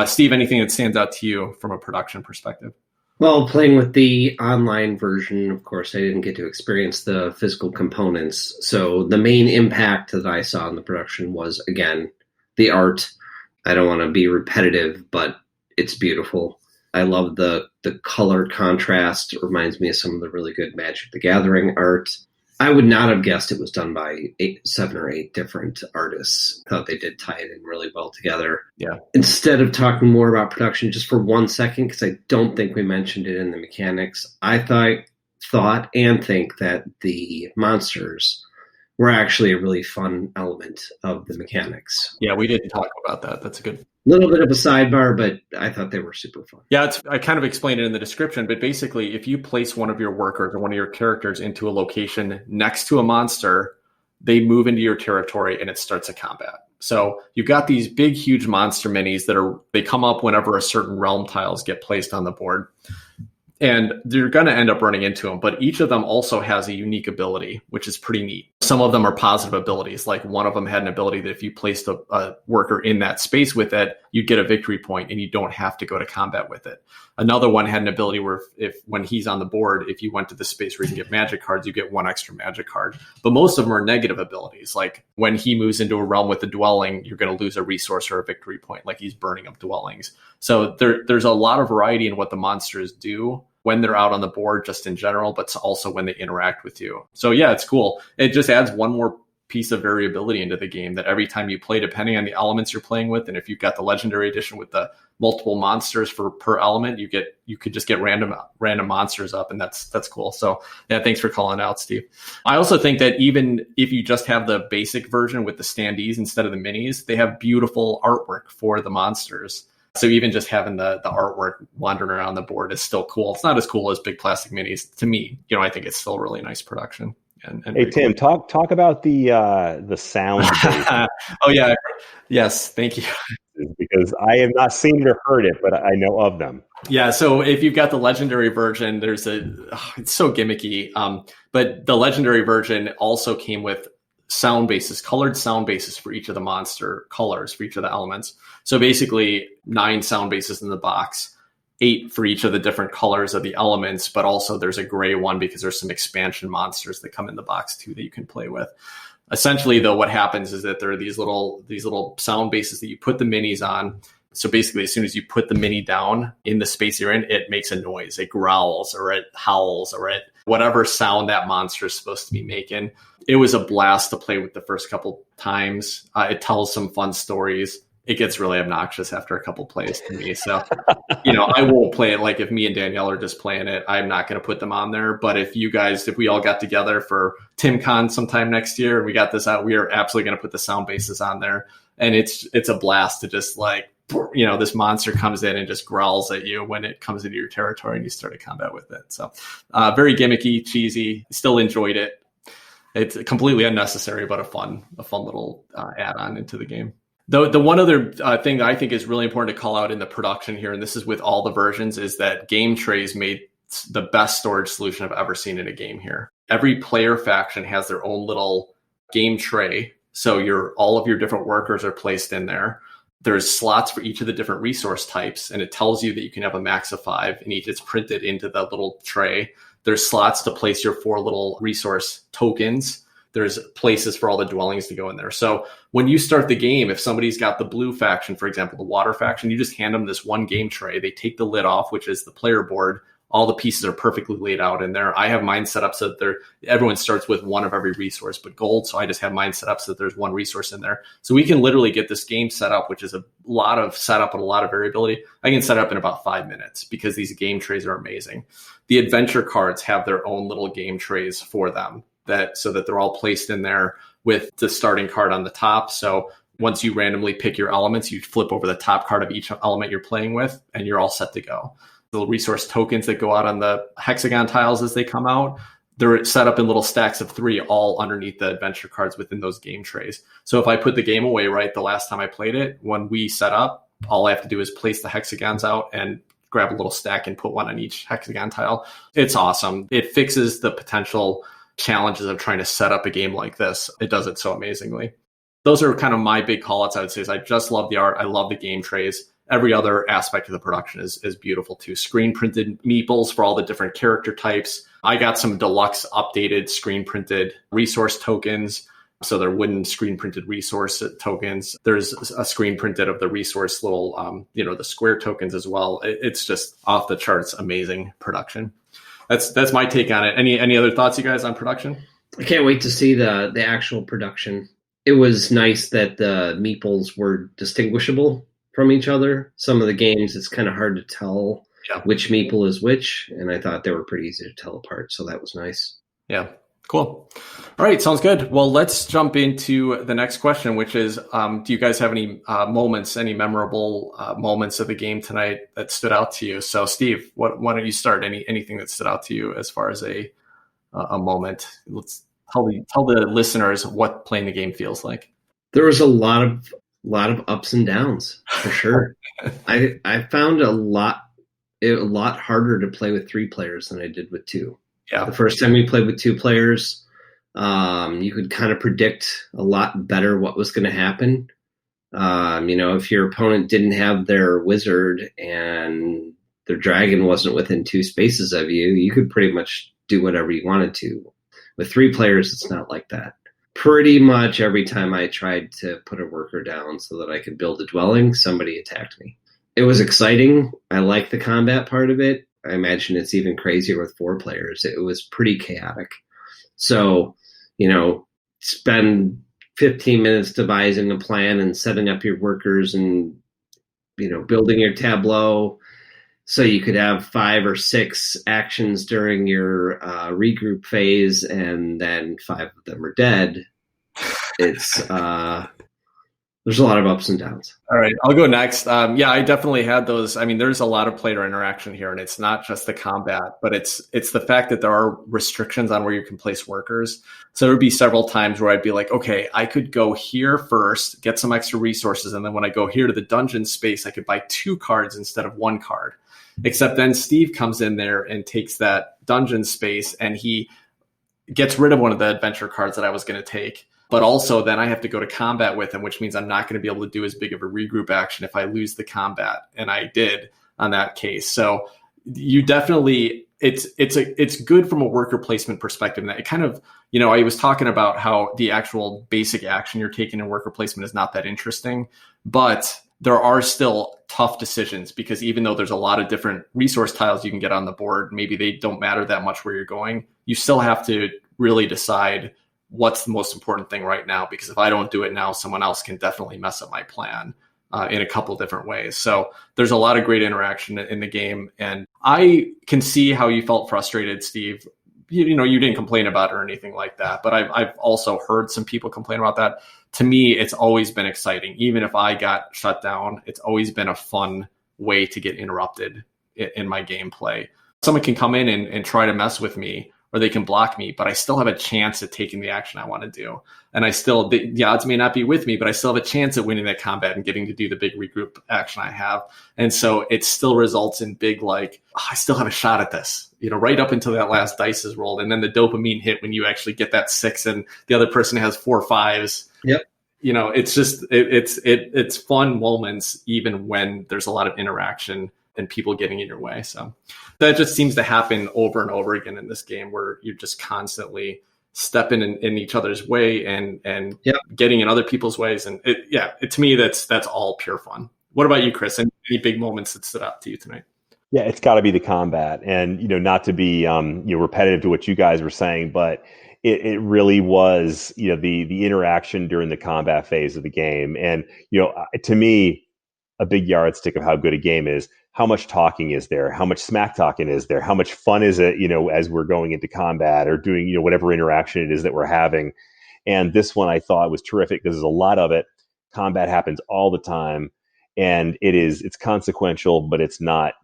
Steve, anything that stands out to you from a production perspective? Well, playing with the online version, of course, I didn't get to experience the physical components. So the main impact that I saw in the production was, again, the art. I don't want to be repetitive, but it's beautiful. I love the color contrast. It reminds me of some of the really good Magic the Gathering art. I would not have guessed it was done by 7 or 8 different artists. I thought they did tie it in really well together. Yeah. Instead of talking more about production, just for 1 second, because I don't think we mentioned it in the mechanics, I thought and think that the monsters were actually a really fun element of the mechanics. Yeah, we didn't talk about that. That's a good little bit of a sidebar, but I thought they were super fun. Yeah, I kind of explained it in the description, but basically if you place one of your workers or one of your characters into a location next to a monster, they move into your territory and it starts a combat. So you've got these big, huge monster minis they come up whenever a certain realm tiles get placed on the board. And you're going to end up running into them, but each of them also has a unique ability, which is pretty neat. Some of them are positive abilities. Like one of them had an ability that if you placed a worker in that space with it, you'd get a victory point and you don't have to go to combat with it. Another one had an ability where when he's on the board, if you went to the space where you can get magic cards, you get 1 extra magic card. But most of them are negative abilities. Like when he moves into a realm with a dwelling, you're going to lose a resource or a victory point, like he's burning up dwellings. So there's a lot of variety in what the monsters do when they're out on the board, just in general, but also when they interact with you. So yeah, it's cool. It just adds one more piece of variability into the game, that every time you play, depending on the elements you're playing with, and if you've got the legendary edition with the multiple monsters per element, you could just get random monsters up, and that's cool. So yeah, thanks for calling out, Steve. I also think that even if you just have the basic version with the standees instead of the minis, they have beautiful artwork for the monsters. So even just having the artwork wandering around the board is still cool. It's not as cool as big plastic minis to me. I think it's still really nice production. And hey Tim, cool. talk about the sound. Oh yeah, yes, thank you. Because I have not seen it or heard it, but I know of them. Yeah, so if you've got the legendary version, it's so gimmicky. But the legendary version also came with colored sound bases for each of the monster colors, for each of the elements. So basically 9 sound bases in the box, 8 for each of the different colors of the elements, but also there's a gray one because there's some expansion monsters that come in the box too that you can play with. Essentially, though, what happens is that there are these little sound bases that you put the minis on. So basically, as soon as you put the mini down in the space you're in, it makes a noise. It growls or it howls or it whatever sound that monster is supposed to be making. It was a blast to play with the first couple times. It tells some fun stories. It gets really obnoxious after a couple plays to me. So, I won't play it. Like if me and Danielle are just playing it, I'm not going to put them on there. But if we all got together for TimCon sometime next year and we got this out, we are absolutely going to put the sound bases on there. And it's a blast to just like, this monster comes in and just growls at you when it comes into your territory and you start a combat with it. So very gimmicky, cheesy, still enjoyed it. It's completely unnecessary, but a fun little add-on into the game. The one other thing that I think is really important to call out in the production here, and this is with all the versions, is that game trays made the best storage solution I've ever seen in a game here. Every player faction has their own little game tray. So all of your different workers are placed in there. There's slots for each of the different resource types, and it tells you that you can have a max of 5 in each. It's printed into the little tray. There's slots to place your 4 little resource tokens. There's places for all the dwellings to go in there. So when you start the game, if somebody's got the blue faction, for example, the water faction, you just hand them this one game tray. They take the lid off, which is the player board. All the pieces are perfectly laid out in there. I have mine set up so that everyone starts with one of every resource, but gold. So I just have mine set up so that there's one resource in there. So we can literally get this game set up, which is a lot of setup and a lot of variability. I can set up in about 5 minutes because these game trays are amazing. The adventure cards have their own little game trays for them so that they're all placed in there with the starting card on the top. So once you randomly pick your elements, you flip over the top card of each element you're playing with, and you're all set to go. The resource tokens that go out on the hexagon tiles as they come out, they're set up in little stacks of 3 all underneath the adventure cards within those game trays. So if I put the game away right the last time I played it, when we set up, all I have to do is place the hexagons out and grab a little stack and put one on each hexagon tile. It's awesome. It fixes the potential challenges of trying to set up a game like this. It does it so amazingly. Those are kind of my big call-outs, I would say, is I just love the art. I love the game trays. Every other aspect of the production is beautiful too. Screen printed meeples for all the different character types. I got some deluxe updated screen printed resource tokens. So they're wooden screen printed resource tokens. There's a screen printed of the resource little, the square tokens as well. It's just off the charts, amazing production. That's my take on it. Any other thoughts, you guys, on production? I can't wait to see the actual production. It was nice that the meeples were distinguishable from each other. Some of the games, it's kind of hard to tell which meeple is which, and I thought they were pretty easy to tell apart, so that was nice. Yeah, cool. All right, sounds good. Well, let's jump into the next question, which is, do you guys have any any memorable moments of the game tonight that stood out to you? So, Steve, why don't you start? Anything that stood out to you as far as a moment? Let's tell the listeners what playing the game feels like. There was a lot of ups and downs, for sure. I found a lot harder to play with 3 players than I did with 2. Yeah. The first time we played with 2 players, you could kind of predict a lot better what was going to happen. If your opponent didn't have their wizard and their dragon wasn't within 2 spaces of you, you could pretty much do whatever you wanted to. With 3 players, it's not like that. Pretty much every time I tried to put a worker down so that I could build a dwelling, somebody attacked me. It was exciting. I like the combat part of it. I imagine it's even crazier with 4 players. It was pretty chaotic. So, spend 15 minutes devising a plan and setting up your workers and, building your tableau so you could have 5 or 6 actions during your regroup phase, and then 5 of them are dead. It's there's a lot of ups and downs. All right, I'll go next. I definitely had those. I mean, there's a lot of player interaction here, and it's not just the combat, but it's the fact that there are restrictions on where you can place workers. So there would be several times where I'd be like, okay, I could go here first, get some extra resources, and then when I go here to the dungeon space, I could buy 2 cards instead of 1 card. Except then Steve comes in there and takes that dungeon space, and he gets rid of one of the adventure cards that I was going to take. But also then I have to go to combat with him, which means I'm not going to be able to do as big of a regroup action if I lose the combat. And I did on that case. So you definitely, it's good from a worker placement perspective. And it kind of, I was talking about how the actual basic action you're taking in worker placement is not that interesting, but there are still tough decisions because even though there's a lot of different resource tiles you can get on the board, maybe they don't matter that much where you're going. You still have to really decide what's the most important thing right now, because if I don't do it now, someone else can definitely mess up my plan in a couple different ways. So there's a lot of great interaction in the game. And I can see how you felt frustrated, Steve. You didn't complain about it or anything like that, but I've also heard some people complain about that. To me, it's always been exciting. Even if I got shut down, it's always been a fun way to get interrupted in my gameplay. Someone can come in and try to mess with me or they can block me, but I still have a chance at taking the action I want to do. And the odds may not be with me, but I still have a chance at winning that combat and getting to do the big regroup action I have. And so it still results in big, like, oh, I still have a shot at this, right up until that last dice is rolled. And then the dopamine hit when you actually get that 6 and the other person has 4 5s. Yep. It's just, it's fun moments, even when there's a lot of interaction and people getting in your way. So that just seems to happen over and over again in this game, where you're just constantly stepping in each other's way and getting in other people's ways. And to me, that's all pure fun. What about you, Chris? Any big moments that stood out to you tonight? Yeah, it's got to be the combat, and not to be repetitive to what you guys were saying, but it really was the interaction during the combat phase of the game. And to me, a big yardstick of how good a game is, how much talking is there, how much smack talking is there, how much fun is it as we're going into combat or doing whatever interaction it is that we're having. And this one I thought was terrific because there's a lot of it. Combat happens all the time, and it's consequential, but it's not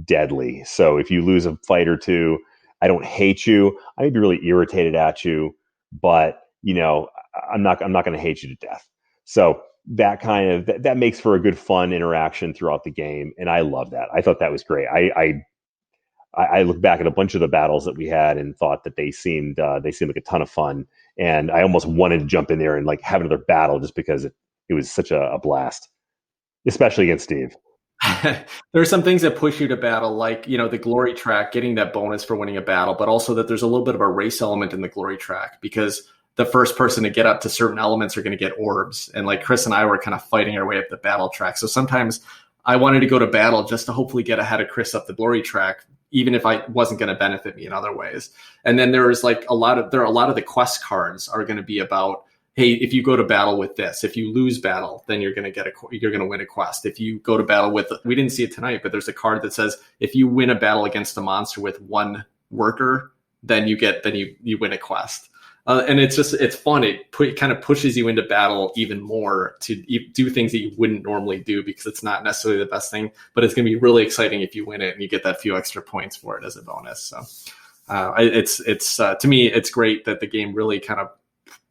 deadly. So if you lose a fight or two, I don't hate you. I may be really irritated at you, but I'm not going to hate you to death. So that that makes for a good fun interaction throughout the game, and I love that. I thought that was great. I look back at a bunch of the battles that we had and thought that they seemed like a ton of fun, and I almost wanted to jump in there and like have another battle just because it was such a blast, especially against Steve. There are some things that push you to battle, like, the glory track, getting that bonus for winning a battle, but also that there's a little bit of a race element in the glory track, because the first person to get up to certain elements are going to get orbs. And like Chris and I were kind of fighting our way up the battle track. So sometimes I wanted to go to battle just to hopefully get ahead of Chris up the glory track, even if I wasn't going to benefit me in other ways. And then there are a lot of the quest cards are going to be about, hey, if you go to battle with this, if you lose battle, then you're going to win a quest. If you go to battle with, we didn't see it tonight, but there's a card that says, if you win a battle against a monster with 1 worker, then you win a quest. And it's fun. It kind of pushes you into battle even more to do things that you wouldn't normally do, because it's not necessarily the best thing, but it's going to be really exciting if you win it and you get that few extra points for it as a bonus. So to me, it's great that the game really kind of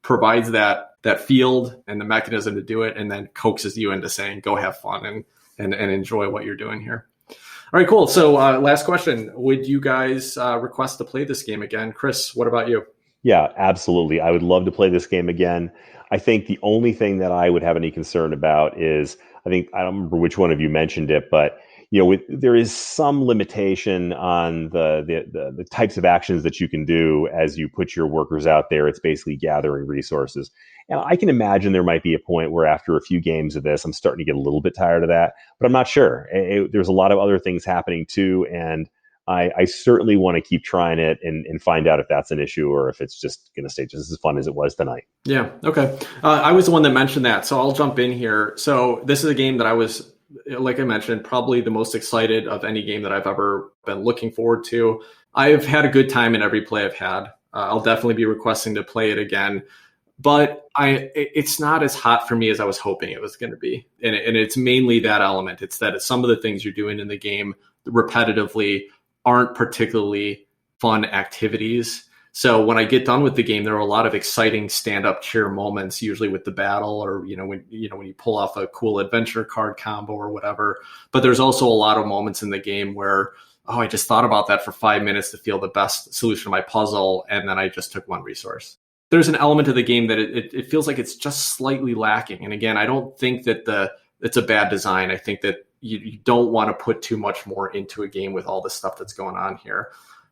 provides that field and the mechanism to do it, and then coaxes you into saying, go have fun and enjoy what you're doing here. All right, cool. So last question. Would you guys request to play this game again? Chris, what about you? Yeah, absolutely. I would love to play this game again. I think the only thing that I would have any concern about is, I don't remember which one of you mentioned it, but there is some limitation on the types of actions that you can do as you put your workers out there. It's basically gathering resources. And I can imagine there might be a point where after a few games of this, I'm starting to get a little bit tired of that, but I'm not sure. There's a lot of other things happening too, and I certainly want to keep trying it and find out if that's an issue or if it's just going to stay just as fun as it was tonight. Yeah. Okay. I was the one that mentioned that, so I'll jump in here. So this is a game that I was, like I mentioned, probably the most excited of any game that I've ever been looking forward to. I've had a good time in every play I've had. I'll definitely be requesting to play it again, but it's not as hot for me as I was hoping it was going to be. And it's mainly that element. It's that some of the things you're doing in the game repetitively aren't particularly fun activities. So when I get done with the game, there are a lot of exciting stand-up cheer moments, usually with the battle, or when you pull off a cool adventure card combo or whatever. But there's also a lot of moments in the game where, oh, I just thought about that for 5 minutes to feel the best solution to my puzzle, and then I just took 1 resource. There's an element of the game that it feels like it's just slightly lacking. And again, I don't think that it's a bad design. I think that you don't want to put too much more into a game with all the stuff that's going on here.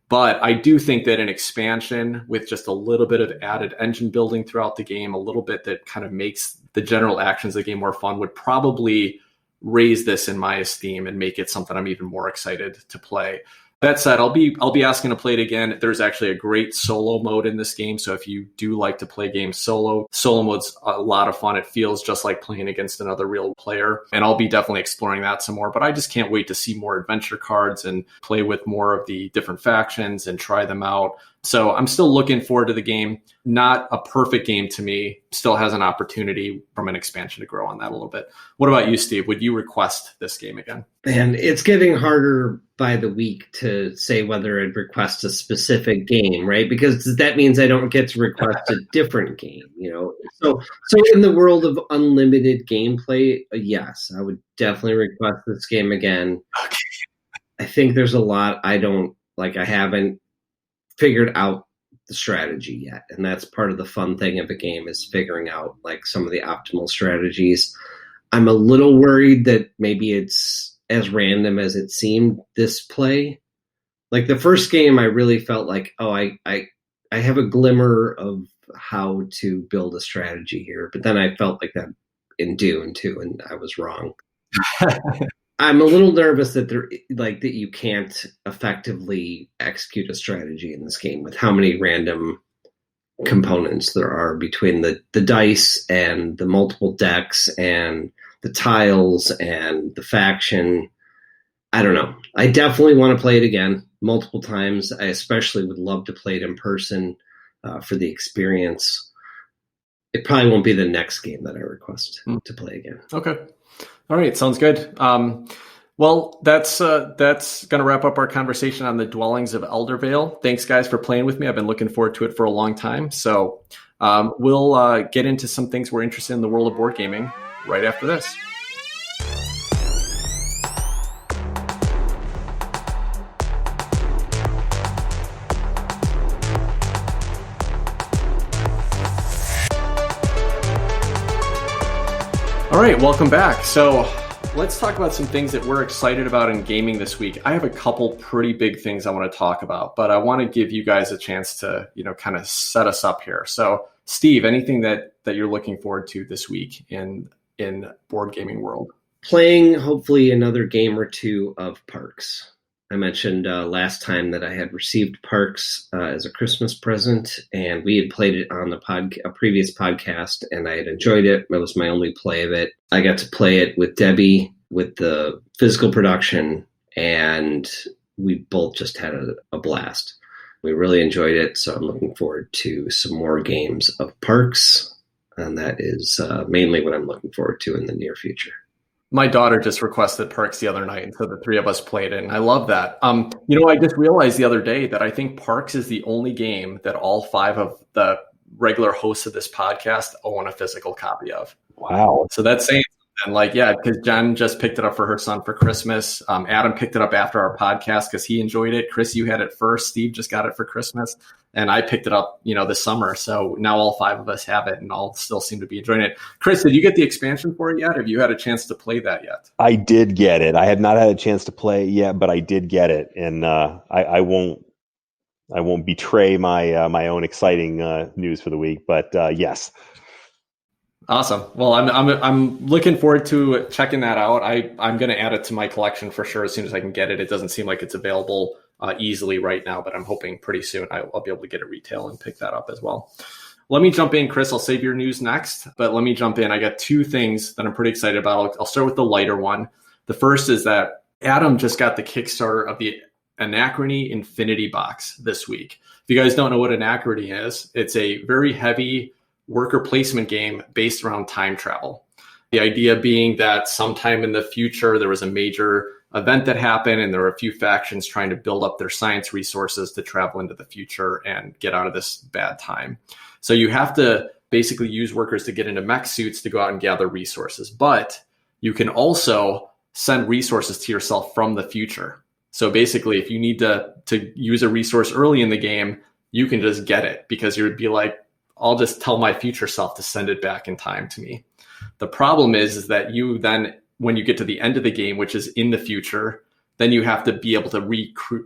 But I do think that an expansion with just a little bit of added engine building throughout the game, a little bit that kind of makes the general actions of the game more fun, would probably raise this in my esteem and make it something I'm even more excited to play. That said, I'll be asking to play it again. There's actually a great solo mode in this game. So if you do like to play games solo mode's a lot of fun. It feels just like playing against another real player. And I'll be definitely exploring that some more. But I just can't wait to see more adventure cards and play with more of the different factions and try them out. So I'm still looking forward to the game. Not a perfect game to me. Still has an opportunity from an expansion to grow on that a little bit. What about you, Steve? Would you request this game again? And it's getting harder by the week to say whether I'd request a specific game, right? Because that means I don't get to request a different game, So in the world of unlimited gameplay, yes, I would definitely request this game again. Okay. I think there's a lot I haven't figured out the strategy yet. And that's part of the fun thing of a game, is figuring out some of the optimal strategies. I'm a little worried that maybe it's as random as it seemed this play. Like the first game, I really felt like, I have a glimmer of how to build a strategy here. But then I felt like that in Dune too, and I was wrong. I'm a little nervous that that you can't effectively execute a strategy in this game with how many random components there are between the dice and the multiple decks and the tiles and the faction. I don't know. I definitely want to play it again multiple times. I especially would love to play it in person for the experience. It probably won't be the next game that I request to play again. Okay. All right. Sounds good. Well, that's going to wrap up our conversation on the Dwellings of Eldervale. Thanks, guys, for playing with me. I've been looking forward to it for a long time. So we'll get into some things we're interested in the world of board gaming right after this. All right, welcome back. So let's talk about some things that we're excited about in gaming this week. I have a couple pretty big things I want to talk about, but I want to give you guys a chance to, kind of set us up here. So Steve, anything that you're looking forward to this week in board gaming world? Playing hopefully another game or two of Parks. I mentioned last time that I had received Parks as a Christmas present, and we had played it on a previous podcast, and I had enjoyed it. It was my only play of it. I got to play it with Debbie with the physical production, and we both just had a blast. We really enjoyed it, so I'm looking forward to some more games of Parks, and that is mainly what I'm looking forward to in the near future. My daughter just requested Parks the other night, and so the three of us played it, and I love that. I just realized the other day that I think Parks is the only game that all five of the regular hosts of this podcast own a physical copy of. Wow. So that's saying, and because Jen just picked it up for her son for Christmas. Adam picked it up after our podcast because he enjoyed it. Chris, you had it first. Steve just got it for Christmas. And I picked it up, this summer. So now all five of us have it and all still seem to be enjoying it. Chris, did you get the expansion for it yet? Have you had a chance to play that yet? I did get it. I have not had a chance to play it yet, but I did get it. And I won't betray my own exciting news for the week, but yes. Awesome. Well, I'm looking forward to checking that out. I'm going to add it to my collection for sure as soon as I can get it. It doesn't seem like it's available easily right now, but I'm hoping pretty soon I'll be able to get it retail and pick that up as well. Let me jump in, Chris. I'll save your news next, but let me jump in. I got two things that I'm pretty excited about. I'll start with the lighter one. The first is that Adam just got the Kickstarter of the Anachrony Infinity Box this week. If you guys don't know what Anachrony is, it's a very heavy worker placement game based around time travel. The idea being that sometime in the future, there was a major event that happened and there were a few factions trying to build up their science resources to travel into the future and get out of this bad time. So you have to basically use workers to get into mech suits to go out and gather resources, but you can also send resources to yourself from the future. So basically, if you need to use a resource early in the game, you can just get it because you'd be like, I'll just tell my future self to send it back in time to me. The problem is that you then, when you get to the end of the game, which is in the future, then you have to be able to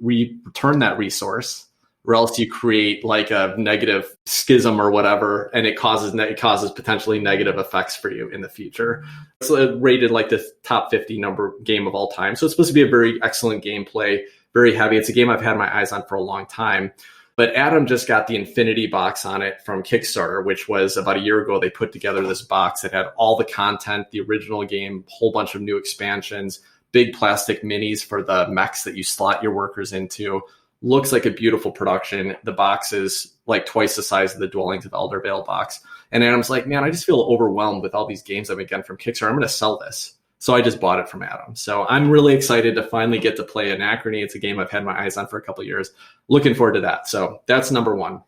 return that resource, or else you create like a negative schism or whatever, and it causes potentially negative effects for you in the future. It's rated like the top 50 number game of all time. So it's supposed to be a very excellent gameplay, very heavy. It's a game I've had my eyes on for a long time. But Adam just got the Infinity Box on it from Kickstarter, which was about a year ago. They put together this box that had all the content, the original game, a whole bunch of new expansions, big plastic minis for the mechs that you slot your workers into, looks like a beautiful production. The box is like twice the size of the Dwellings of Eldervale box. And Adam's like, man, I just feel overwhelmed with all these games I've been getting from Kickstarter. I'm going to sell this. So I just bought it from Adam. So I'm really excited to finally get to play Anachrony. It's a game I've had my eyes on for a couple of years. Looking forward to that. So that's number one.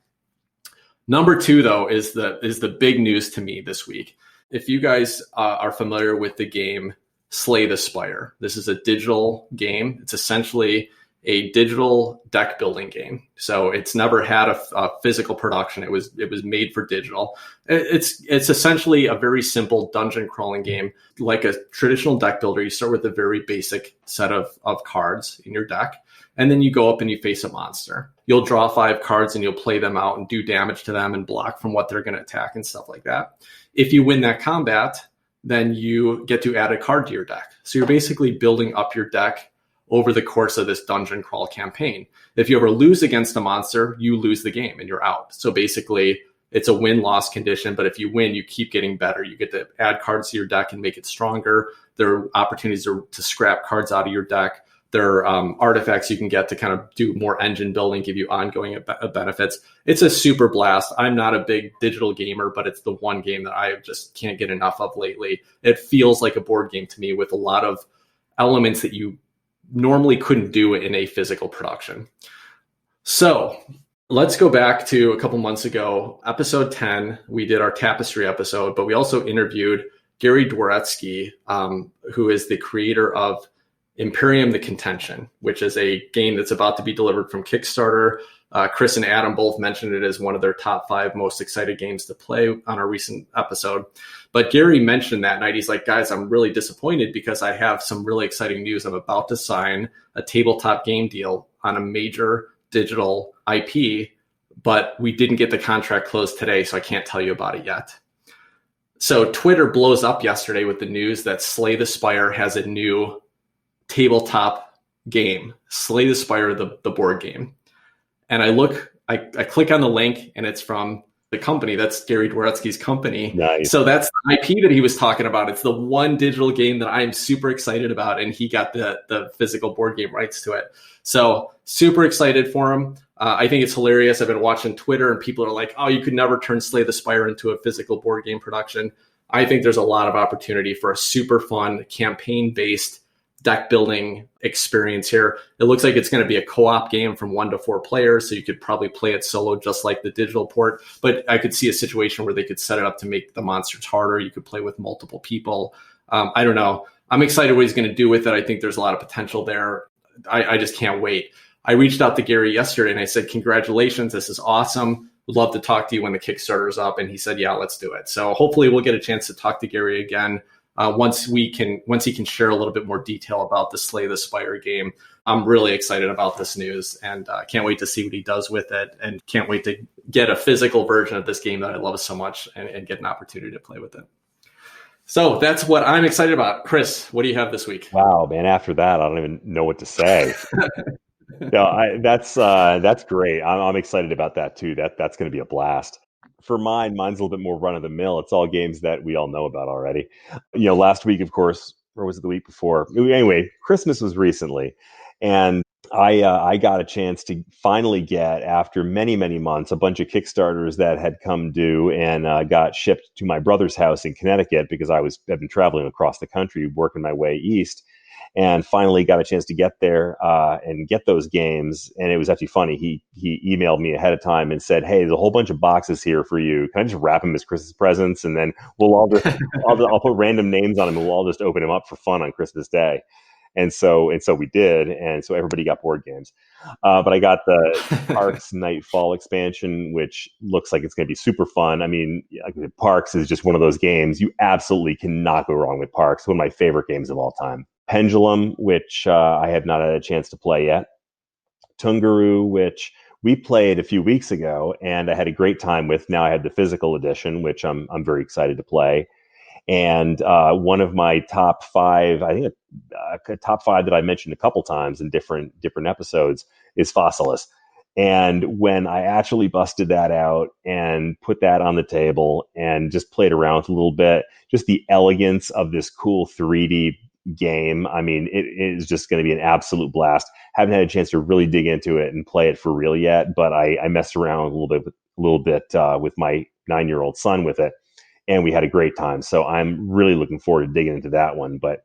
Number two, though, is the big news to me this week. If you guys are familiar with the game Slay the Spire, this is a digital game. It's essentially a digital deck building game. So it's never had a physical production. It was made for digital. It's essentially a very simple dungeon crawling game. Like a traditional deck builder, you start with a very basic set of cards in your deck, and then you go up and you face a monster. You'll draw 5 cards and you'll play them out and do damage to them and block from what they're going to attack and stuff like that. If you win that combat, then you get to add a card to your deck. So you're basically building up your deck over the course of this dungeon crawl campaign. If you ever lose against a monster, you lose the game and you're out. So basically, it's a win-loss condition, but if you win, you keep getting better. You get to add cards to your deck and make it stronger. There are opportunities to scrap cards out of your deck. There are artifacts you can get to kind of do more engine building, give you ongoing benefits. It's a super blast. I'm not a big digital gamer, but it's the one game that I just can't get enough of lately. It feels like a board game to me with a lot of elements that you normally couldn't do in a physical production. So let's go back to a couple months ago, episode 10. We did our Tapestry episode, but we also interviewed Gary Dworetsky, who is the creator of Imperium: The Contention, which is a game that's about to be delivered from Kickstarter. Chris and Adam both mentioned it as one of their top 5 most excited games to play on our recent episode. But Gary mentioned that night, he's like, guys, I'm really disappointed because I have some really exciting news. I'm about to sign a tabletop game deal on a major digital IP, but we didn't get the contract closed today, so I can't tell you about it yet. So Twitter blows up yesterday with the news that Slay the Spire has a new tabletop game, Slay the Spire, the board game. And I click on the link and it's from the company. That's Gary Dworetsky's company. Nice. So that's the IP that he was talking about. It's the one digital game that I'm super excited about. And he got the physical board game rights to it. So super excited for him. I think it's hilarious. I've been watching Twitter and people are like, oh, you could never turn Slay the Spire into a physical board game production. I think there's a lot of opportunity for a super fun campaign-based deck building experience here. It looks like it's going to be a co-op game from 1 to 4 players, so you could probably play it solo just like the digital port, but I could see a situation where they could set it up to make the monsters harder. You could play with multiple people. I don't know. I'm excited what he's going to do with it. I think there's a lot of potential there. I just can't wait. I reached out to Gary yesterday and I said, congratulations, this is awesome. Would love to talk to you when the Kickstarter is up. And he said, yeah, let's do it. So hopefully we'll get a chance to talk to Gary again once he can share a little bit more detail about the Slay the Spire game. I'm really excited about this news and can't wait to see what he does with it, and can't wait to get a physical version of this game that I love so much and get an opportunity to play with it. So that's what I'm excited about. Chris, what do you have this week? Wow, man! After that, I don't even know what to say. No, that's great. I'm excited about that too. That's going to be a blast. For mine's a little bit more run of the mill. It's all games that we all know about already. Last week, of course, or was it the week before? Anyway, Christmas was recently, and I got a chance to finally get, after many, many months, a bunch of Kickstarters that had come due and got shipped to my brother's house in Connecticut because I've been traveling across the country, working my way east. And finally got a chance to get there and get those games. And it was actually funny. He emailed me ahead of time and said, hey, there's a whole bunch of boxes here for you. Can I just wrap them as Christmas presents? And then I'll put random names on them and we'll all just open them up for fun on Christmas Day. And so we did. And so everybody got board games. But I got the Parks Nightfall expansion, which looks like it's going to be super fun. I mean, Parks is just one of those games. You absolutely cannot go wrong with Parks. One of my favorite games of all time. Pendulum, which I have not had a chance to play yet. Tungaroo, which we played a few weeks ago, and I had a great time with. Now I have the physical edition, which I'm very excited to play. And one of my top 5, I think a top 5 that I mentioned a couple times in different episodes is Fossilis. And when I actually busted that out and put that on the table and just played around with a little bit, just the elegance of this cool 3D game. I mean, it is just going to be an absolute blast. Haven't had a chance to really dig into it and play it for real yet, but I messed around a little bit with my 9-year-old son with it, and we had a great time. So I'm really looking forward to digging into that one. But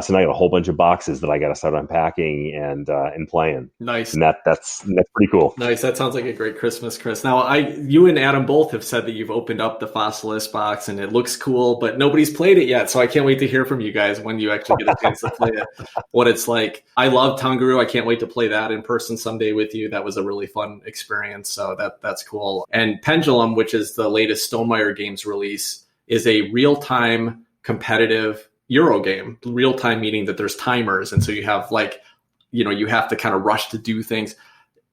so now I got a whole bunch of boxes that I got to start unpacking and playing. Nice. And that's pretty cool. Nice. That sounds like a great Christmas, Chris. Now, you and Adam both have said that you've opened up the Fossilis box and it looks cool, but nobody's played it yet. So I can't wait to hear from you guys when you actually get a chance to play it, what it's like. I love Tunguru. I can't wait to play that in person someday with you. That was a really fun experience. So that's cool. And Pendulum, which is the latest Stonemaier Games release, is a real-time competitive Euro game. Real time meaning that there's timers, and so you have you have to kind of rush to do things.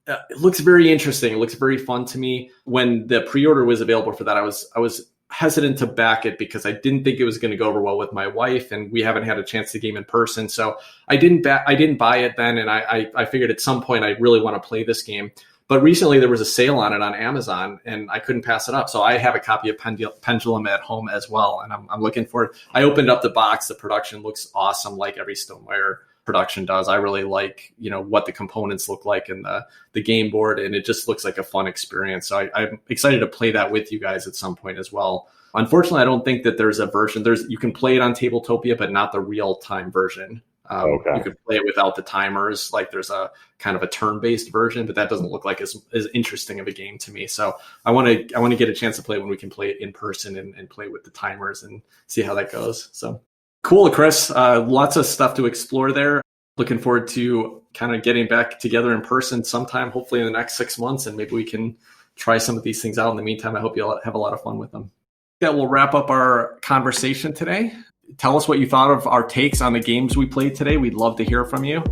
It looks very interesting. It looks very fun to me. When the pre-order was available for that, I was hesitant to back it because I didn't think it was going to go over well with my wife, and we haven't had a chance to game in person. So I didn't buy it then, and I figured at some point I really want to play this game. But recently there was a sale on it on Amazon, and I couldn't pass it up. So I have a copy of Pendulum at home as well, and I'm looking for it. I opened up the box. The production looks awesome, like every Stonemaier production does. I really like, what the components look like in the game board, and it just looks like a fun experience. So I'm excited to play that with you guys at some point as well. Unfortunately, I don't think that there's a version. You can play it on Tabletopia, but not the real-time version. Okay. You could play it without the timers. Like there's a kind of a turn-based version, but that doesn't look like as interesting of a game to me. So I want to get a chance to play when we can play it in person and play with the timers and see how that goes. So cool, Chris. Lots of stuff to explore there. Looking forward to kind of getting back together in person sometime, hopefully in the next 6 months, and maybe we can try some of these things out. In the meantime, I hope you'll have a lot of fun with them. That will wrap up our conversation today. Tell us what you thought of our takes on the games we played today. We'd love to hear from you.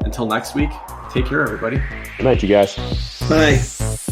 Until next week, take care, everybody. Good night, you guys. Bye.